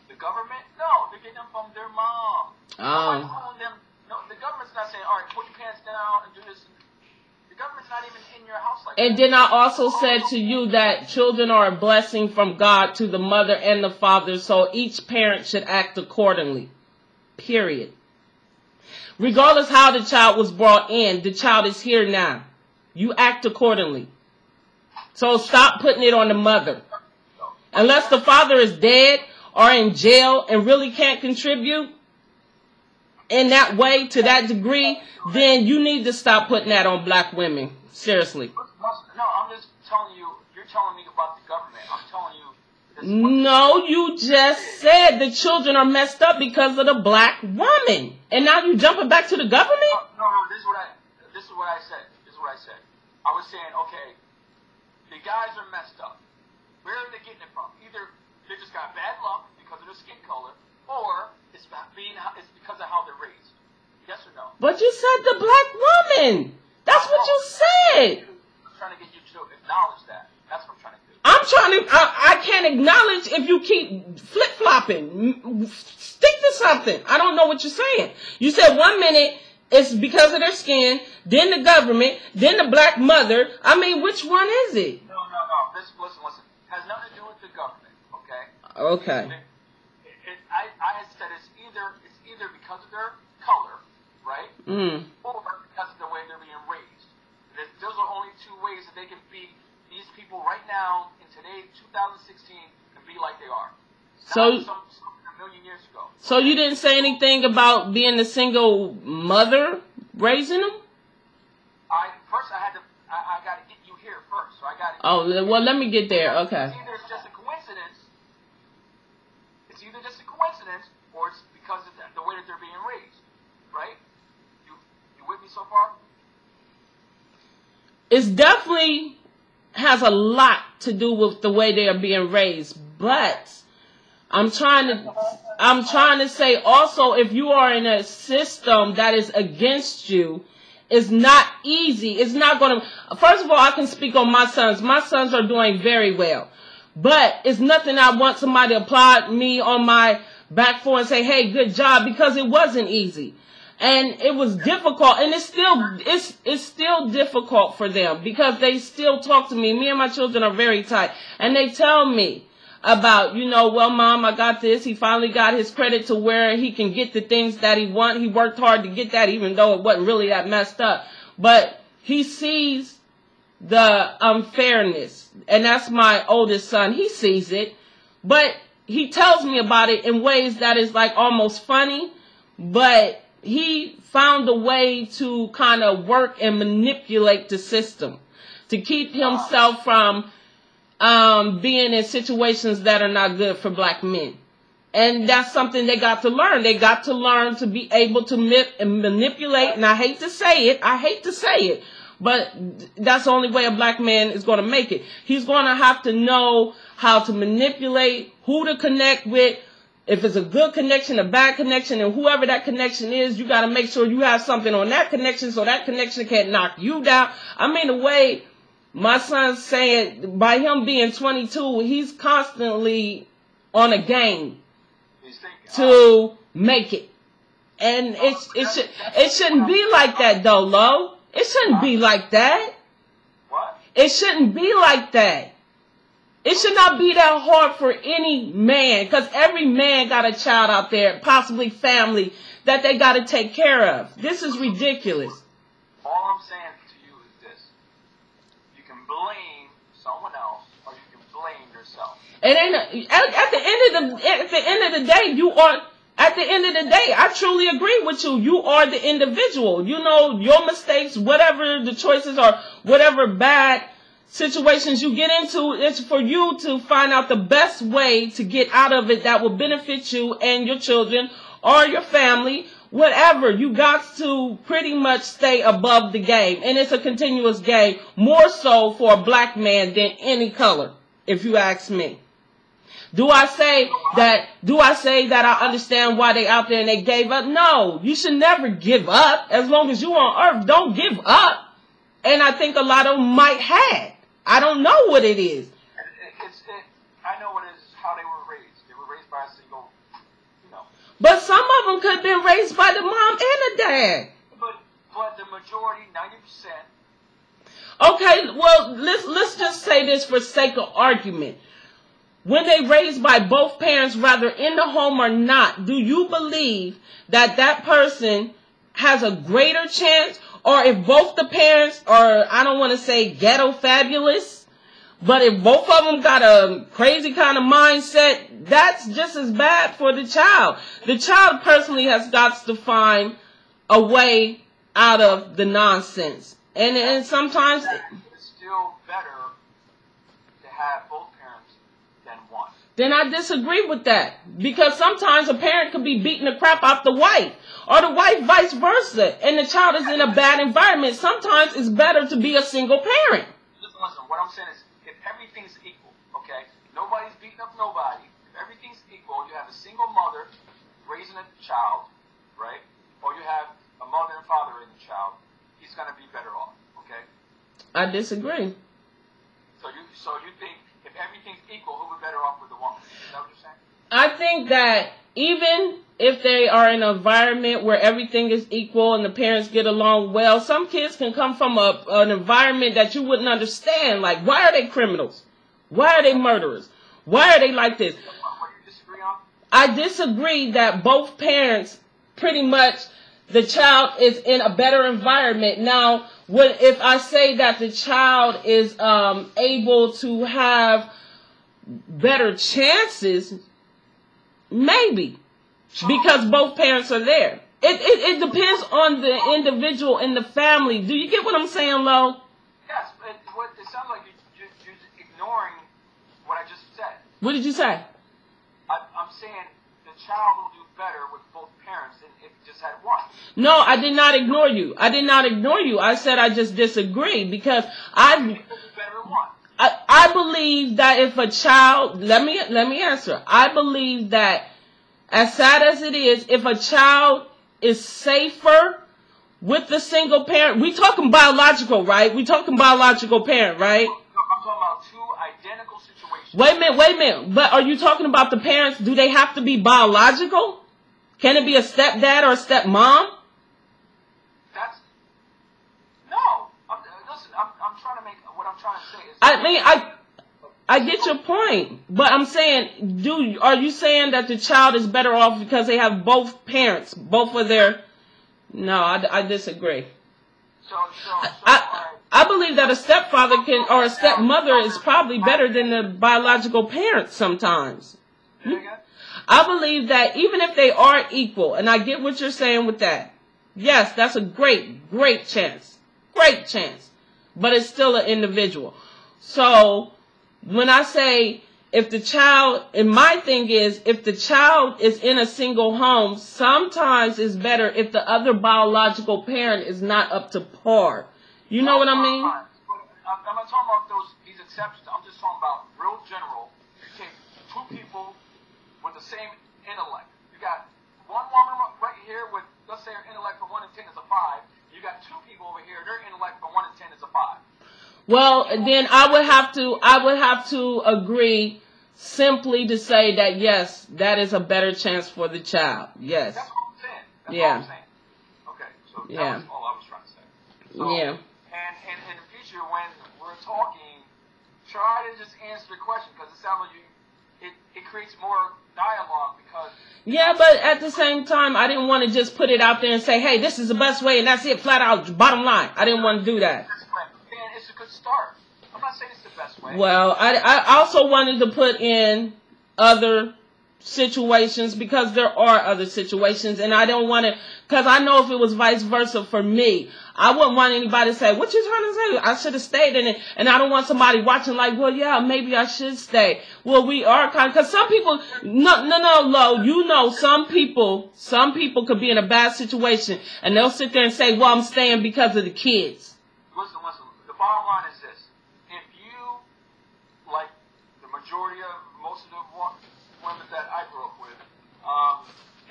The government? No, they're getting them from their mom. No, the government's not saying, all right, put your pants down and do this. The government's not even in your house like that. And then I also said to you that children are a blessing from God to the mother and the father, so each parent should act accordingly. Period. Regardless how the child was brought in, the child is here now. You act accordingly. So stop putting it on the mother. Unless the father is dead or in jail and really can't contribute in that way, to that degree, then you need to stop putting that on black women. Seriously. No, I'm just telling you, you're telling me about the government. I'm telling you. No, you just said the children are messed up because of the black woman. And now you jumping back to the government? No, this is what I said. I was saying, okay, the guys are messed up. Where are they getting it from? Either they just got bad luck because of their skin color, or it's because of how they're raised. Yes or no? But you said the black woman. That's what you said. I'm trying to get you to acknowledge that. That's what I'm trying to do. I can't acknowledge if you keep flip-flopping. Stick to something. I don't know what you're saying. You said 1 minute it's because of their skin, then the government, then the black mother. I mean, which one is it? No. Listen. Has nothing to do with the the government. Okay. Okay. I had said it's either because of their color, right, or because of the way they're being raised. Those are only two ways that they can be. These people right now in today, 2016, can be like they are. So, some a million years ago. So you didn't say anything about being a single mother raising them? I got to get you here first. So I got to. Oh, well, let me get there. Okay. It's either just a coincidence. It's either just a coincidence, or it's because of the way that they're being raised, right? You with me so far? It's definitely has a lot to do with the way they are being raised, but I'm trying to say also, if you are in a system that is against you, it's not easy. It's not going to, first of all, I can speak on my sons. My sons are doing very well, but it's nothing I want somebody to applaud me on my back for and say, hey, good job, because it wasn't easy. And it was difficult, and it's still difficult for them because they still talk to me. Me and my children are very tight, and they tell me about, well, Mom, I got this. He finally got his credit to where he can get the things that he wants. He worked hard to get that, even though it wasn't really that messed up. But he sees the unfairness, and that's my oldest son. He sees it, but he tells me about it in ways that is like almost funny, but he found a way to kind of work and manipulate the system to keep himself from being in situations that are not good for black men. And that's something they got to learn. They got to learn to be able to manipulate. And I hate to say it, but that's the only way a black man is going to make it. He's going to have to know how to manipulate, who to connect with. If it's a good connection, a bad connection, and whoever that connection is, you got to make sure you have something on that connection so that connection can't knock you down. I mean, the way my son's saying, by him being 22, he's constantly on a game to make it. And it shouldn't be like that, though, Lo. It shouldn't be like that. What? It shouldn't be like that. It should not be that hard for any man, because every man got a child out there, possibly family, that they got to take care of. This is ridiculous. All I'm saying to you is this. You can blame someone else, or you can blame yourself. It ain't at the end of the day, you are. At the end of the day, I truly agree with you. You are the individual. You know your mistakes, whatever the choices are, whatever bad situations you get into, it's for you to find out the best way to get out of it that will benefit you and your children or your family, whatever. You got to pretty much stay above the game. And it's a continuous game, more so for a black man than any color, if you ask me. Do I say that I understand why they out there and they gave up? No, you should never give up. As long as you on earth, don't give up. And I think a lot of them might have. I don't know what it is. I know what it is, how they were raised. They were raised by a single, But some of them could have been raised by the mom and the dad. But the majority, 90%. Okay, well, let's just say this for sake of argument. When they raised by both parents, whether in the home or not, do you believe that that person has a greater chance? Or if both the parents are, I don't want to say ghetto fabulous, but if both of them got a crazy kind of mindset, that's just as bad for the child. The child personally has got to find a way out of the nonsense. And sometimes it's still better to have both parents than one. Then I disagree with that. Because sometimes a parent could be beating the crap out the wife. Or the wife vice versa. And the child is in a bad environment. Sometimes it's better to be a single parent. Listen, what I'm saying is, if everything's equal, okay? Nobody's beating up nobody. If everything's equal, you have a single mother raising a child, right? Or you have a mother and father raising a child, he's going to be better off, okay? I disagree. So you think if everything's equal, who would be better off with the woman? Is that what you're saying? I think that even if they are in an environment where everything is equal and the parents get along well, some kids can come from an environment that you wouldn't understand. Like, why are they criminals? Why are they murderers? Why are they like this? What do you disagree on? I disagree that both parents, pretty much, the child is in a better environment. Now, if I say that the child is able to have better chances, maybe, because both parents are there. It depends on the individual and the family. Do you get what I'm saying, Lo? Yes, but it sounds like you're ignoring what I just said. What did you say? I'm saying the child will do better with both parents than if you just had one. No, I did not ignore you. I did not ignore you. I said I just disagree because I believe that if a child, let me answer. I believe that as sad as it is, if a child is safer with the single parent, we talking biological, right? We talking biological parent, right? I'm talking about two identical situations. Wait a minute. But are you talking about the parents? Do they have to be biological? Can it be a stepdad or a stepmom? Listen, I'm trying to make, what I'm trying to say is... I mean, I get your point, but I'm saying, are you saying that the child is better off because they have both parents, both of their... No, I disagree. I believe that a stepfather or a stepmother is probably better than the biological parents sometimes. I believe that even if they are equal, and I get what you're saying with that. Yes, that's a great chance. Great chance. But it's still an individual. So, when I say, if the child, and my thing is, if the child is in a single home, sometimes it's better if the other biological parent is not up to par. You know what I mean? I'm not talking about these exceptions. I'm just talking about real general. You take two people with the same intellect. You got one woman right here with, let's say her intellect from 1 to 10 is a 5. You got two people over here, their intellect from 1 to 10 is a 5. Well, then I would have to agree simply to say that yes, that is a better chance for the child. Yes. That's what I'm saying. That's what I'm saying. Okay, so that was all I was trying to say. So, and in the future, when we're talking, try to just answer the question, because it sounds like it creates more dialogue, because... Yeah, but at the same time, I didn't want to just put it out there and say, hey, this is the best way, and that's it, flat out, bottom line. I didn't want to do that. It's a good start. I'm not saying it's the best way. Well, I also wanted to put in other situations, because there are other situations, and I don't want to, because I know if it was vice versa for me, I wouldn't want anybody to say, what you trying to say? I should have stayed in it. And I don't want somebody watching like, well, yeah, maybe I should stay. Well, we are kind of, because some people, no, Lo, you know, some people could be in a bad situation, and they'll sit there and say, well, I'm staying because of the kids. Listen. The bottom line is this. If you, like the majority of most of the women that I grew up with,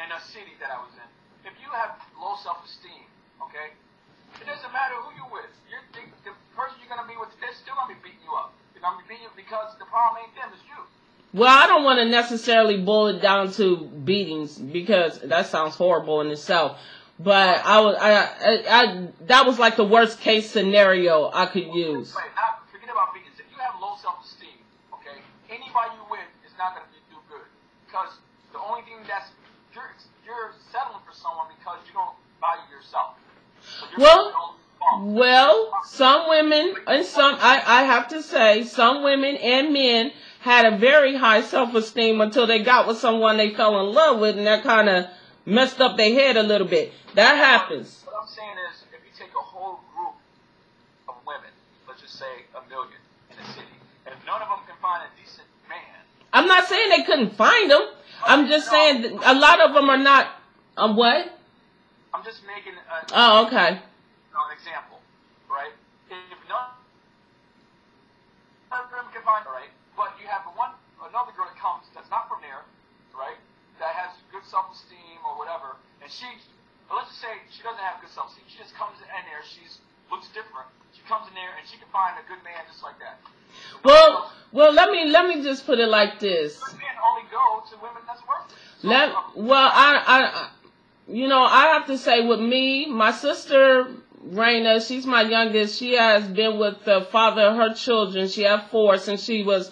in a city that I was in, if you have low self-esteem, okay, it doesn't matter who you're with. The person you're going to be with, they're still going to be beating you up. They're going to be beating you because the problem ain't them, it's you. Well, I don't want to necessarily boil it down to beatings, because that sounds horrible in itself. But that was like the worst case scenario I could use. Forget about beatings. If you have low self-esteem, okay, anybody you with is not going to do good, because the only thing that's you're settling for someone because you don't value yourself. Well, some women and I have to say, some women and men had a very high self-esteem until they got with someone they fell in love with, and that kind of messed up their head a little bit. That happens. What I'm saying is, if you take a whole group of women, let's just say 1 million in a city, and none of them can find a decent man. I'm not saying they couldn't find them. I'm just saying that a lot of them are not. What? I'm just making an example, right? If none of them can find, right? But you have another girl that comes that's not from there, right? That has good self-esteem or whatever, and let's just say she doesn't have good self-esteem. She just comes in there, looks different. She comes in there and she can find a good man just like that. Well, let me just put it like this. Good men only go to women that's worth it. I have to say, with me, my sister Raina, she's my youngest. She has been with the father of her children. She had 4 since she was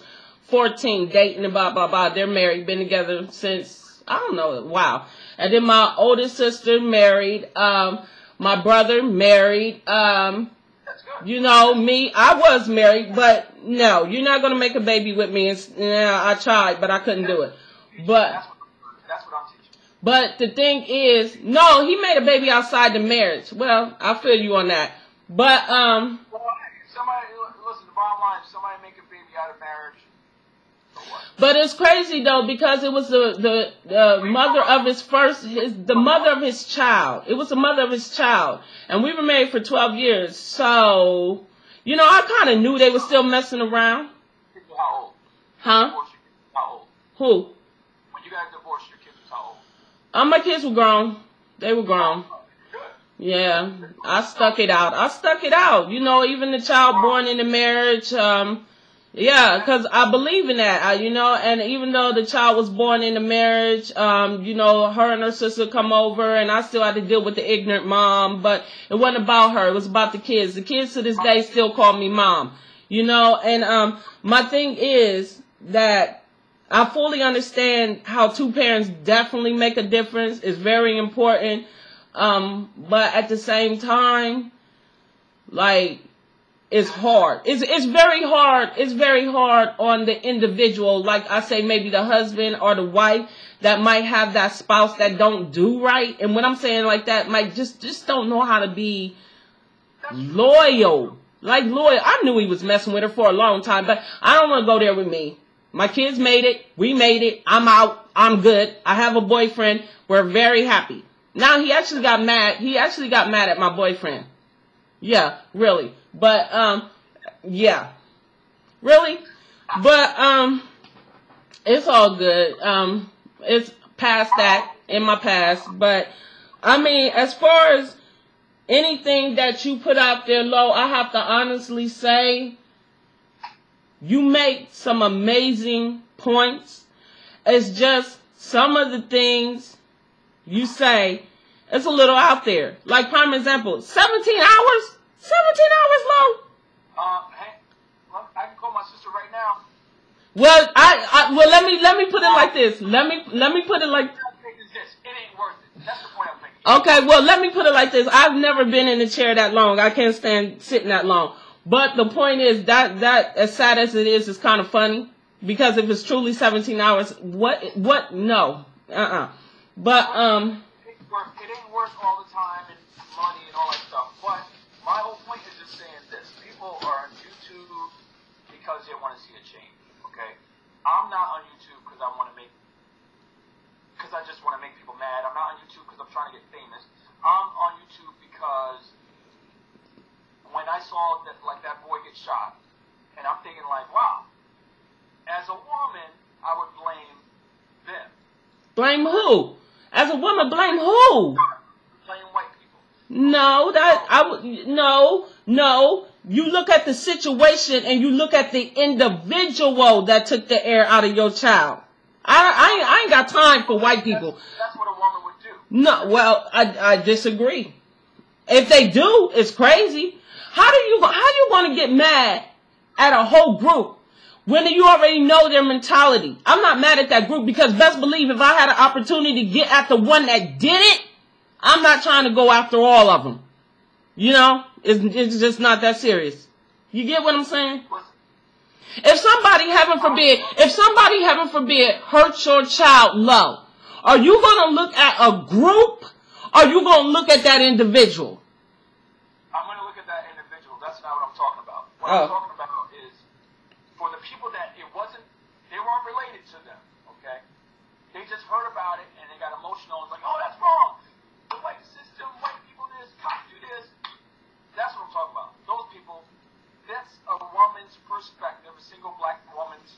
14, dating and blah, blah, blah. They're married, been together since, I don't know, wow. And then my oldest sister married, my brother married, you know, me, I was married, but no, you're not going to make a baby with me. I tried, but I couldn't do it. But that's what I'm teaching. But the thing is, no, he made a baby outside the marriage. Well, I feel you on that. But, well, somebody, listen, the bottom line, somebody make a baby out of marriage. But it's crazy though, because it was the mother of the mother of his child. It was the mother of his child. And we were married for 12 years. So, you know, I kind of knew they were still messing around. How old? Huh? How old? Who? When you got divorced, your kids was how old? My kids were grown. They were grown. Good. Yeah. I stuck it out. You know, even the child born in the marriage, yeah, because I believe in that, you know, and even though the child was born in a marriage, you know, her and her sister come over, and I still had to deal with the ignorant mom, but it wasn't about her, it was about the kids. The kids to this day still call me mom, you know, and my thing is that I fully understand how two parents definitely make a difference. It's very important, but at the same time, like, it's hard. It's very hard. It's very hard on the individual. Like I say, maybe the husband or the wife that might have that spouse that don't do right. And when I'm saying like that, might just don't know how to be loyal. Like loyal. I knew he was messing with her for a long time, but I don't want to go there with me. My kids made it. We made it. I'm out. I'm good. I have a boyfriend. We're very happy. Now he actually got mad. He actually got mad at my boyfriend. Yeah, really. But, yeah. Really? But, it's all good. It's past that, in my past. But, I mean, as far as anything that you put out there, Lo, I have to honestly say, you make some amazing points. It's just some of the things you say, it's a little out there. Like, prime example, 17 hours? 17 hours, Lo? Hey, I can call my sister right now. Well, well, let me put it like this. Let me put it like. It ain't worth it. That's the point I'm making. Okay, well, let me put it like this. I've never been in a chair that long. I can't stand sitting that long. But the point is that as sad as it is kind of funny, because if it's truly 17 hours, what? No, But it ain't worth all the time and money and all that stuff. But my whole point is just saying this. People are on YouTube because they want to see a change, okay? I'm not on YouTube because I just want to make people mad. I'm not on YouTube because I'm trying to get famous. I'm on YouTube because when I saw that boy get shot, and I'm thinking like, wow, as a woman, I would blame them. Blame who? As a woman, blame who? Blame white people. No, no. You look at the situation and you look at the individual that took the air out of your child. I ain't got time for white people. That's what a woman would do. No, well, I disagree. If they do, it's crazy. How you want to get mad at a whole group when you already know their mentality? I'm not mad at that group because best believe if I had an opportunity to get at the one that did it, I'm not trying to go after all of them. You know, it's just not that serious. You get what I'm saying? If somebody, heaven forbid, hurts your child low, are you going to look at a group or are you going to look at that individual? I'm going to look at that individual. That's not what I'm talking about. What I'm talking about is for the people that they weren't related to them, okay? They just heard about it and they got emotional and like, oh, that's wrong. The white system, white people this, cops do this. That's what I'm talking about. Those people, that's a woman's perspective, a single black woman's.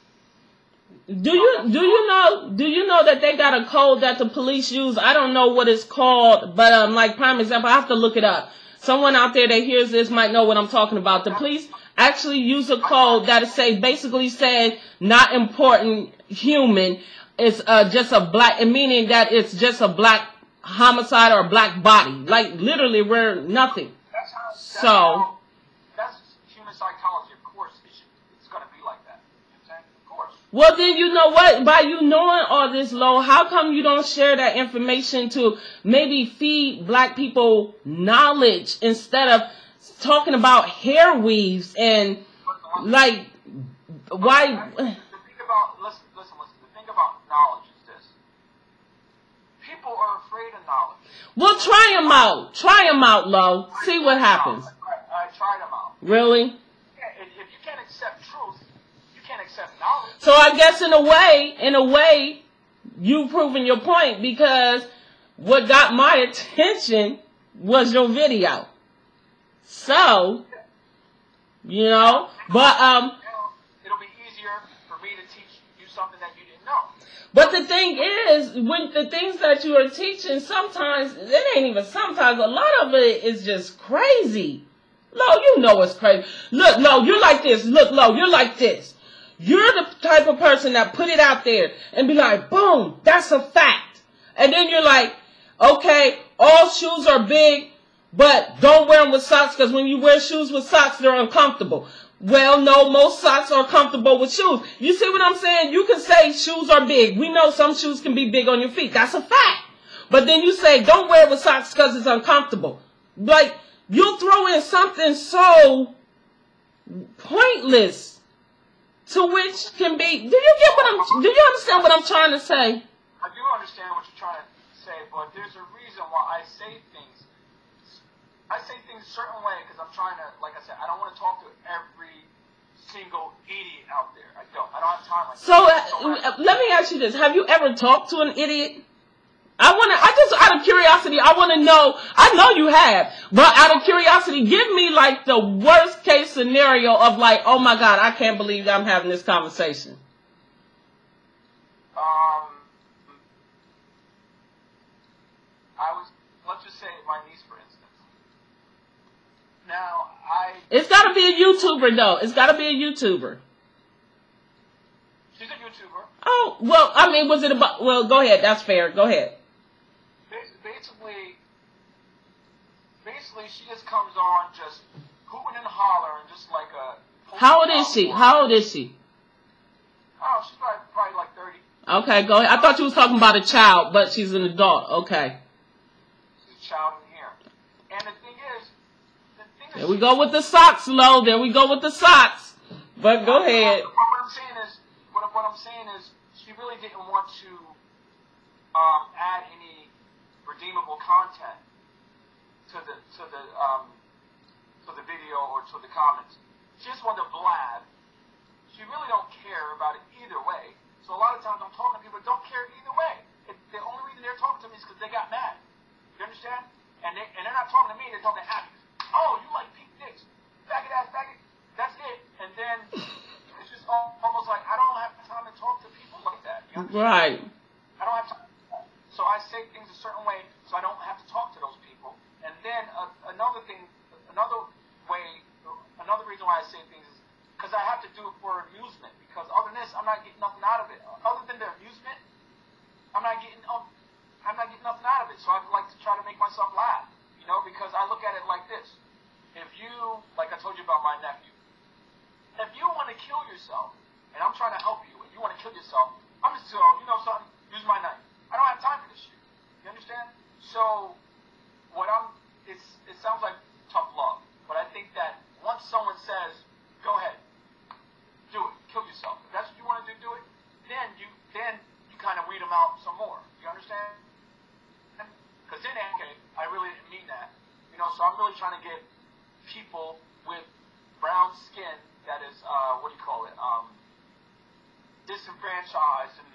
Do you know that they got a code that the police use? I don't know what it's called, but like prime example, I have to look it up. Someone out there that hears this might know what I'm talking about. The police actually use a code that basically said not important human. It's just a black, meaning that it's just a black homicide or a black body. Like literally we're nothing. That's human psychology. Of course, it's going to be like that. You know what I'm saying? Of course. Well, then you know what? By you knowing all this, Lo, how come you don't share that information to maybe feed black people knowledge instead of talking about hair weaves and like why? The thing about listen. The thing about knowledge is this: people are afraid of knowledge. Well, try them out. Try them out, Lo. See what happens. I tried them out. Really? Yeah, if you can't accept truth, you can't accept knowledge. So I guess in a way, you've proven your point because what got my attention was your video. So, you know, but it'll be easier for me to teach you something that you didn't know. But the thing is, when the things that you are teaching, sometimes it ain't even sometimes. A lot of it is just crazy. Lo, you know it's crazy. Look, Lo, you're like this. Look, Lo, you're like this. You're the type of person that put it out there and be like, boom, that's a fact. And then you're like, okay, all shoes are big, but don't wear them with socks because when you wear shoes with socks, they're uncomfortable. Well, no, most socks are comfortable with shoes. You see what I'm saying? You can say shoes are big. We know some shoes can be big on your feet. That's a fact. But then you say don't wear it with socks because it's uncomfortable. Like, you'll throw in something so pointless to which can be, do you understand what I'm trying to say? I do understand what you're trying to say, but there's a reason why I say things. I say things a certain way because I'm trying to, like I said, I don't want to talk to every single idiot out there. I don't have time like that. So let me ask you this. Have you ever talked to an idiot? I just out of curiosity, I want to know, I know you have, but out of curiosity, give me like the worst case scenario of like, oh my God, I can't believe I'm having this conversation. Let's just say my niece, for instance. Now, It's gotta be a YouTuber though. It's gotta be a YouTuber. She's a YouTuber. Oh, well, I mean, was it about, well, go ahead, that's fair, go ahead. Basically, she just comes on just hooting and hollering, just like a... How old is she? How old is she? Oh, she's probably like 30. Okay, go ahead. I thought you was talking about a child, but she's an adult. Okay. She's a child in here. And the thing is... There we go with the socks, Lo. There we go with the socks. But go ahead. What I'm saying is, she really didn't want to add any redeemable content to the video or to the comments. She just wanted to blab. She really don't care about it either way. So a lot of times I'm talking to people that don't care either way. The only reason they're talking to me is because they got mad. You understand? And they're not talking to me, they're talking to Abby. Oh, you like pink dicks. Faggot ass faggot. That's it. And then it's just almost like I don't have time to talk to people like that. You understand? Right. I don't have time. So I say things a certain way so I don't have to talk to those people. And then another reason why I say things is because I have to do it for amusement. Because other than this, I'm not getting nothing out of it. Other than the amusement, I'm not getting nothing out of it. So I like to try to make myself laugh. You know, because I look at it like this. If you, like I told you about my nephew, if you want to kill yourself, and I'm trying to help you, and you want to kill yourself, I'm just telling you, know something, use my knife. I don't have time for this shit. You understand? So, it sounds like tough love, but I think that once someone says, go ahead, do it, kill yourself. If that's what you want to do it, then you kind of weed them out some more. You understand? Because then, okay, I really didn't mean that. You know, so I'm really trying to get people with brown skin that is, disenfranchised in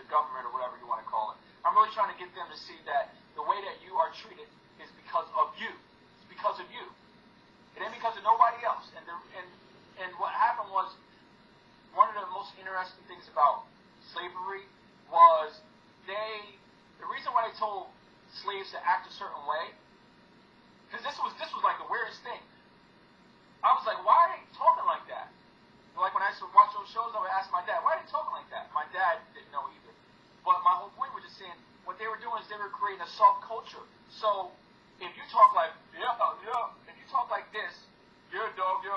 the government or whatever you want to call it. I'm really trying to get them to see that the way that you are treated is because of you. It's because of you. It ain't because of nobody else. And what happened was, one of the most interesting things about slavery was the reason why they told slaves to act a certain way, because this was like the weirdest thing. I was like, why are they talking like that? Like when I used to watch those shows, I would ask my dad, why are they talking like that? My dad didn't know either. But my whole point was just saying, what they were doing is they were creating a subculture. So if you talk like, if you talk like this, you're a dog,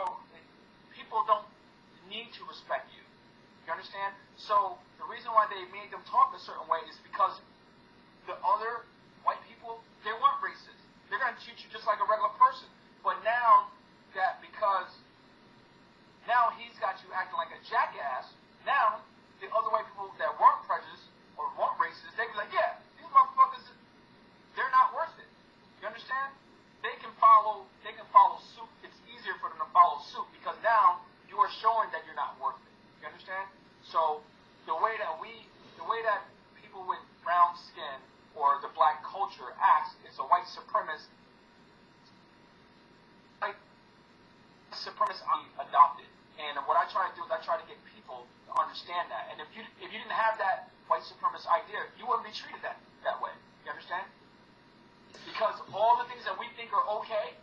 people don't need to respect you. You understand? So the reason why they made them talk a certain way is because the other white people, they weren't racist. They're going to treat you just like a regular person. But now that because now he's got you acting like a jackass, now the other white people that weren't prejudiced or weren't racist, they be like, yeah, these motherfuckers, they're not worth it. You understand? They can follow suit. It's easier for them to follow suit because now you are showing that you're not worth it. You understand? So the way that people with brown skin or the black culture acts is a white supremacist. White supremacist adopted. And what I try to do is I try to get people to understand that. And if you didn't have that white supremacist idea, you wouldn't be treated that way. You understand? Because all the things that we think are okay,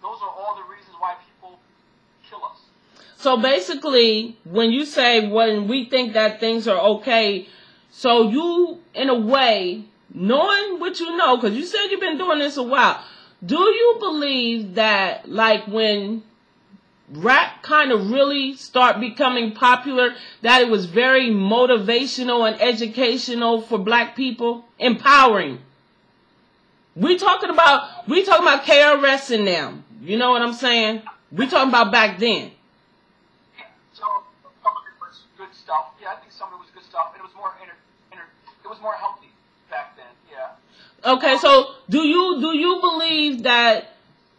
those are all the reasons why people kill us. So basically, when you say when we think that things are okay, so you, in a way, knowing what you know, because you said you've been doing this a while, do you believe that, like, when rap kind of really start becoming popular, that it was very motivational and educational for black people, empowering? We talking about KRS and them. You know what I'm saying? We talking about back then. So some of it was good stuff. Yeah, I think some of it was good stuff, and it was more it was more healthy back then. Yeah. Okay, so do you believe that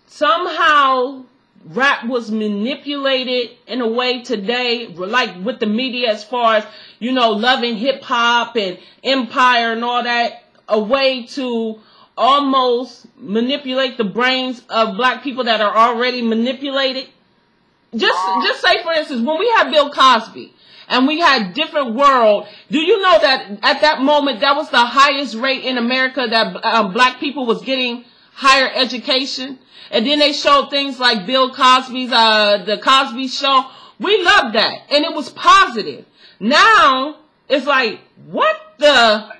somehow rap was manipulated in a way today, like with the media, as far as, you know, loving hip hop and Empire and all that, a way to almost manipulate the brains of black people that are already manipulated? Just say, for instance, when we had Bill Cosby and we had Different World, do you know that at that moment that was the highest rate in America that black people was getting higher education? And then they showed things like Bill Cosby's, the Cosby Show. We loved that. And it was positive. Now, it's like, what the?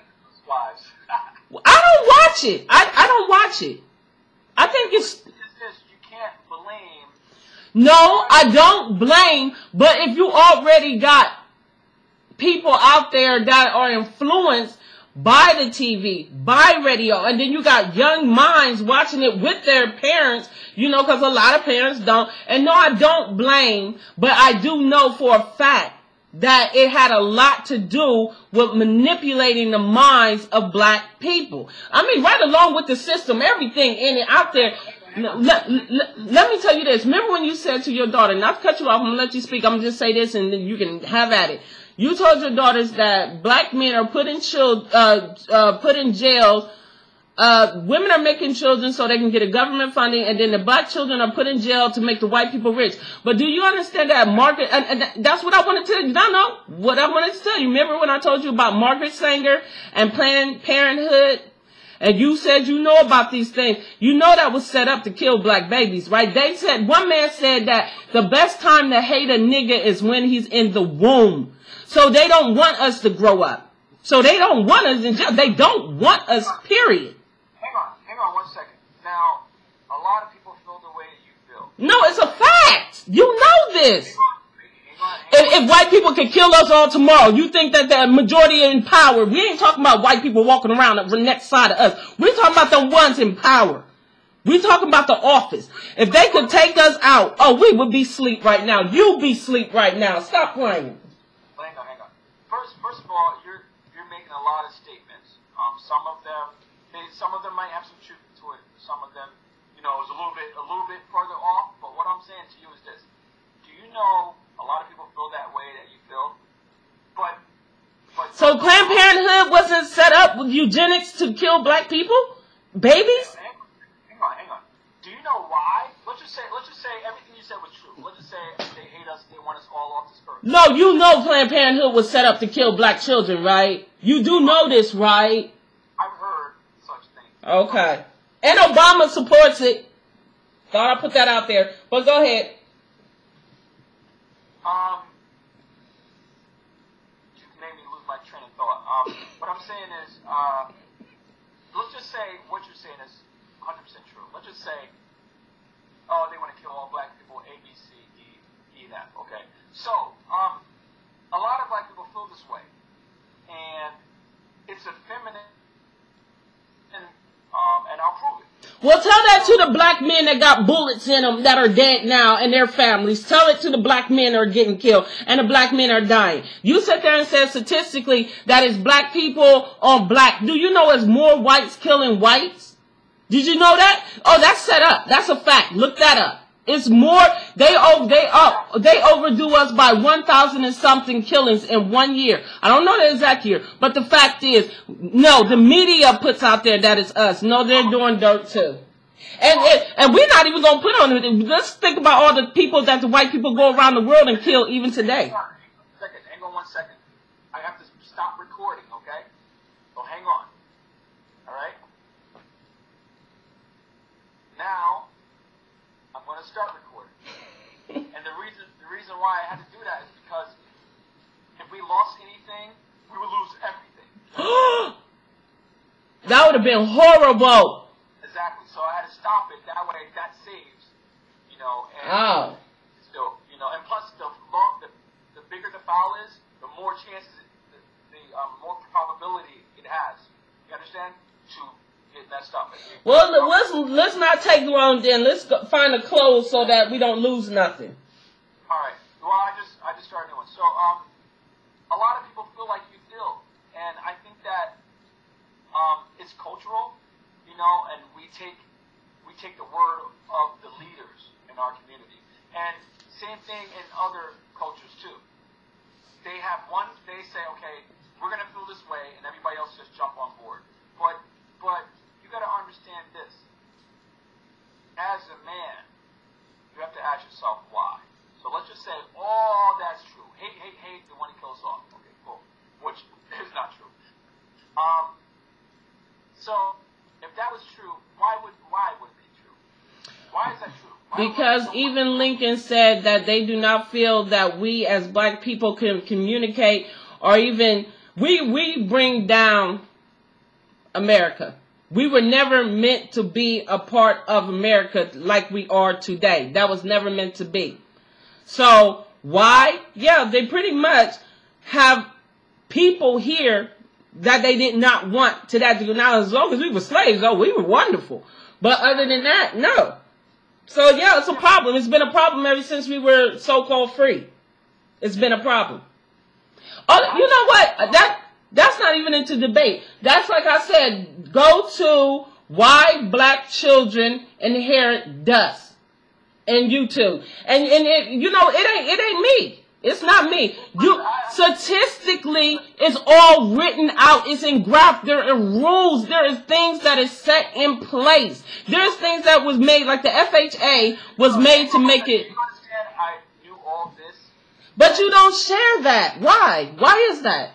I don't watch it. I don't watch it. I think it's... You can't blame. No, I don't blame. But if you already got people out there that are influenced by the TV, by radio, and then you got young minds watching it with their parents, you know, because a lot of parents don't. And no, I don't blame, but I do know for a fact that it had a lot to do with manipulating the minds of black people. I mean, right along with the system, everything in it out there. Let me tell you this. Remember when you said to your daughter, not to cut you off, I'm going to let you speak, I'm going to just say this and then you can have at it. You told your daughters that black men are put in jail. Women are making children so they can get a government funding, and then the black children are put in jail to make the white people rich. But do you understand that Margaret, and that's what I want to tell you. No, what I wanted to tell you. Remember when I told you about Margaret Sanger and Planned Parenthood? And you said you know about these things. You know that was set up to kill black babies, right? They said, one man said that the best time to hate a nigga is when he's in the womb. So they don't want us to grow up. So they don't want us in jail. They don't want us, period. Hang on 1 second. Now, a lot of people feel the way you feel. No, it's a fact. You know this. If white people could kill us all tomorrow, you think that the majority in power, we ain't talking about white people walking around the next side of us. We're talking about the ones in power. We're talking about the office. If they could take us out, oh, we would be asleep right now. You be asleep right now. Stop playing. Hang on. First of all, you're making a lot of statements. Some of them might have some truth to it. Some of them, you know, is a little bit further off. But what I'm saying to you is this: do you know a lot of people feel that way that you feel? But so Planned Parenthood wasn't set up with eugenics to kill black people, babies. Hang on. Do you know why? Let's just say everything you said was true. Let's just say they hate us, they want us all off this earth. No, you know Planned Parenthood was set up to kill black children, right? You do know this, right? I've heard such things. Okay. And Obama supports it. Thought I'd put that out there. But go ahead. You made me lose my train of thought. What I'm saying is, let's just say what you're saying is 100% true. Let's just say, oh, they want to kill all black people, A, B, C, D, that. Okay. So, a lot of black people feel this way, and it's a feminine, and I'll prove it. Well, tell that to the black men that got bullets in them that are dead now and their families. Tell it to the black men that are getting killed and the black men are dying. You sit there and say statistically that it's black people on black. Do you know it's more whites killing whites? Did you know that? Oh, that's set up. That's a fact. Look that up. It's more. They overdo us by 1,000 and something killings in 1 year. I don't know the exact year, but the fact is, no, the media puts out there that it's us. No, they're doing dirt too. And we're not even gonna put on it. Let's think about all the people that the white people go around the world and kill even today. Hang on 1 second. I have to stop recording, okay? So hang on. All right. Now I'm going to start recording. And the reason why I had to do that is because if we lost anything, we would lose everything. That would have been horrible. Exactly. So I had to stop it. That way, that saves, you know. And still, you know, and plus the bigger the foul is, the more chances, the more probability it has. You understand? To get messed up. Well, let's not take long then. Let's find a close so that we don't lose nothing. All right. Well, I just started doing. So, a lot of people feel like you feel, and I think that it's cultural, you know, and we take the word of the leaders in our community, and same thing in other cultures too. They say, okay, we're gonna feel this way, and everybody else just jump on board. But you got to understand this. As a man, you have to ask yourself why. So let's just say, oh, that's true. Hate the one he kills off. Okay, cool. Which is not true. So if that was true, why would it be true? Why is that true? Because even Lincoln said that they do not feel that we as black people can communicate, or even we bring down America. We were never meant to be a part of America like we are today. That was never meant to be. So why? Yeah, they pretty much have people here that they did not want to that degree. Now, as long as we were slaves, oh, we were wonderful. But other than that, no. So yeah, it's a problem. It's been a problem ever since we were so-called free. It's been a problem. Oh, you know what? That's not even into debate. That's like I said, go to why black children inherit dust. And YouTube. And it, you know, it ain't me. It's not me. Statistically, it's all written out. It's engraphed. There are rules. There is things that is set in place. There's things that was made, like the FHA was made to make it. You understand? I knew all this. But you don't share that. Why? Why is that?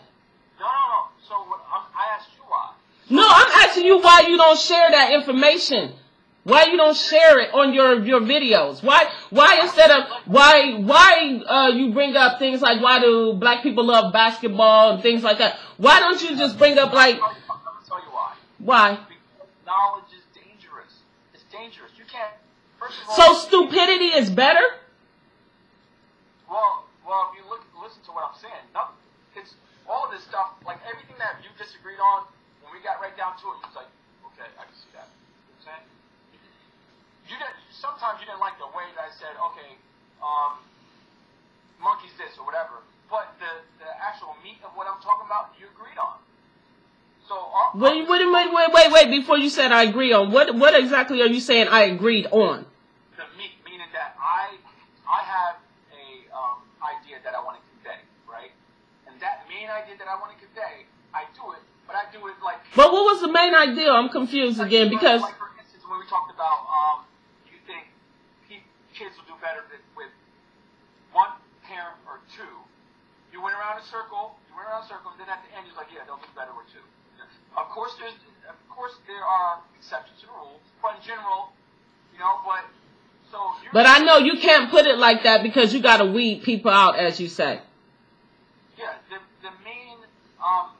No. So I asked you why. No, I'm asking you why you don't share that information. Why you don't share it on your videos? Why instead of why you bring up things like why do black people love basketball and things like that? Why don't you just bring up like? I'm gonna tell you why. Why? Because knowledge is dangerous. It's dangerous. You can't. First of all, so stupidity is better? Well, if you listen to what I'm saying, it's all of this stuff, like everything that you disagreed on. When we got right down to it, you was like, okay, I can see that. You know what I'm saying? Sometimes you didn't like the way that I said, okay, monkeys this or whatever, but the actual meat of what I'm talking about, you agreed on. So wait, before you said I agree on, what exactly are you saying I agreed on? The meat, meaning that I have a idea that I want to convey, right? And that main idea that I want to convey, I do it, but I do it like... But what was the main idea? I'm confused again, because... Like, for instance, when we talked about, you think kids will do better with one parent or two. You went around a circle, and then at the end, you're like, yeah, they'll do better with two. Of course, there are exceptions to the rules, but in general, you know, But I know you can't put it like that because you got to weed people out, as you say. Yeah, the main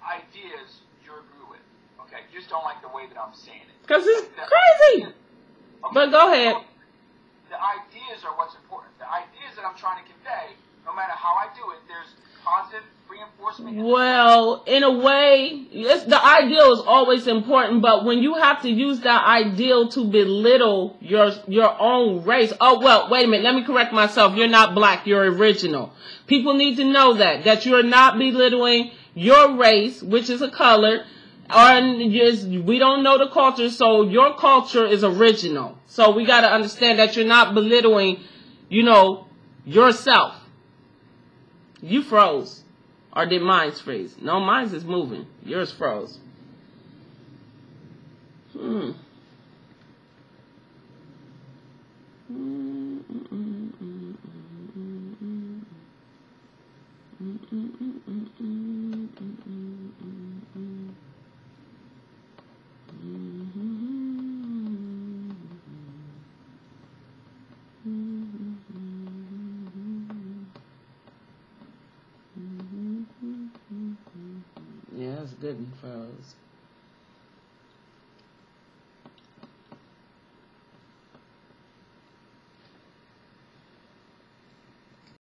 ideas you agree with. Okay, you just don't like the way that I'm saying it. Because it's crazy. Okay, but go ahead. The ideas are what's important. The ideas that I'm trying to convey, no matter how I do it, there's positive reinforcement? Well, in a way, the ideal is always important, but when you have to use that ideal to belittle your own race. Oh, well, wait a minute. Let me correct myself. You're not black. You're original. People need to know that you're not belittling your race, which is a color, we don't know the culture, so your culture is original. So we got to understand that you're not belittling, yourself. You froze. Or did mine freeze? No, mine is moving. Yours froze. Yeah, that's good and froze.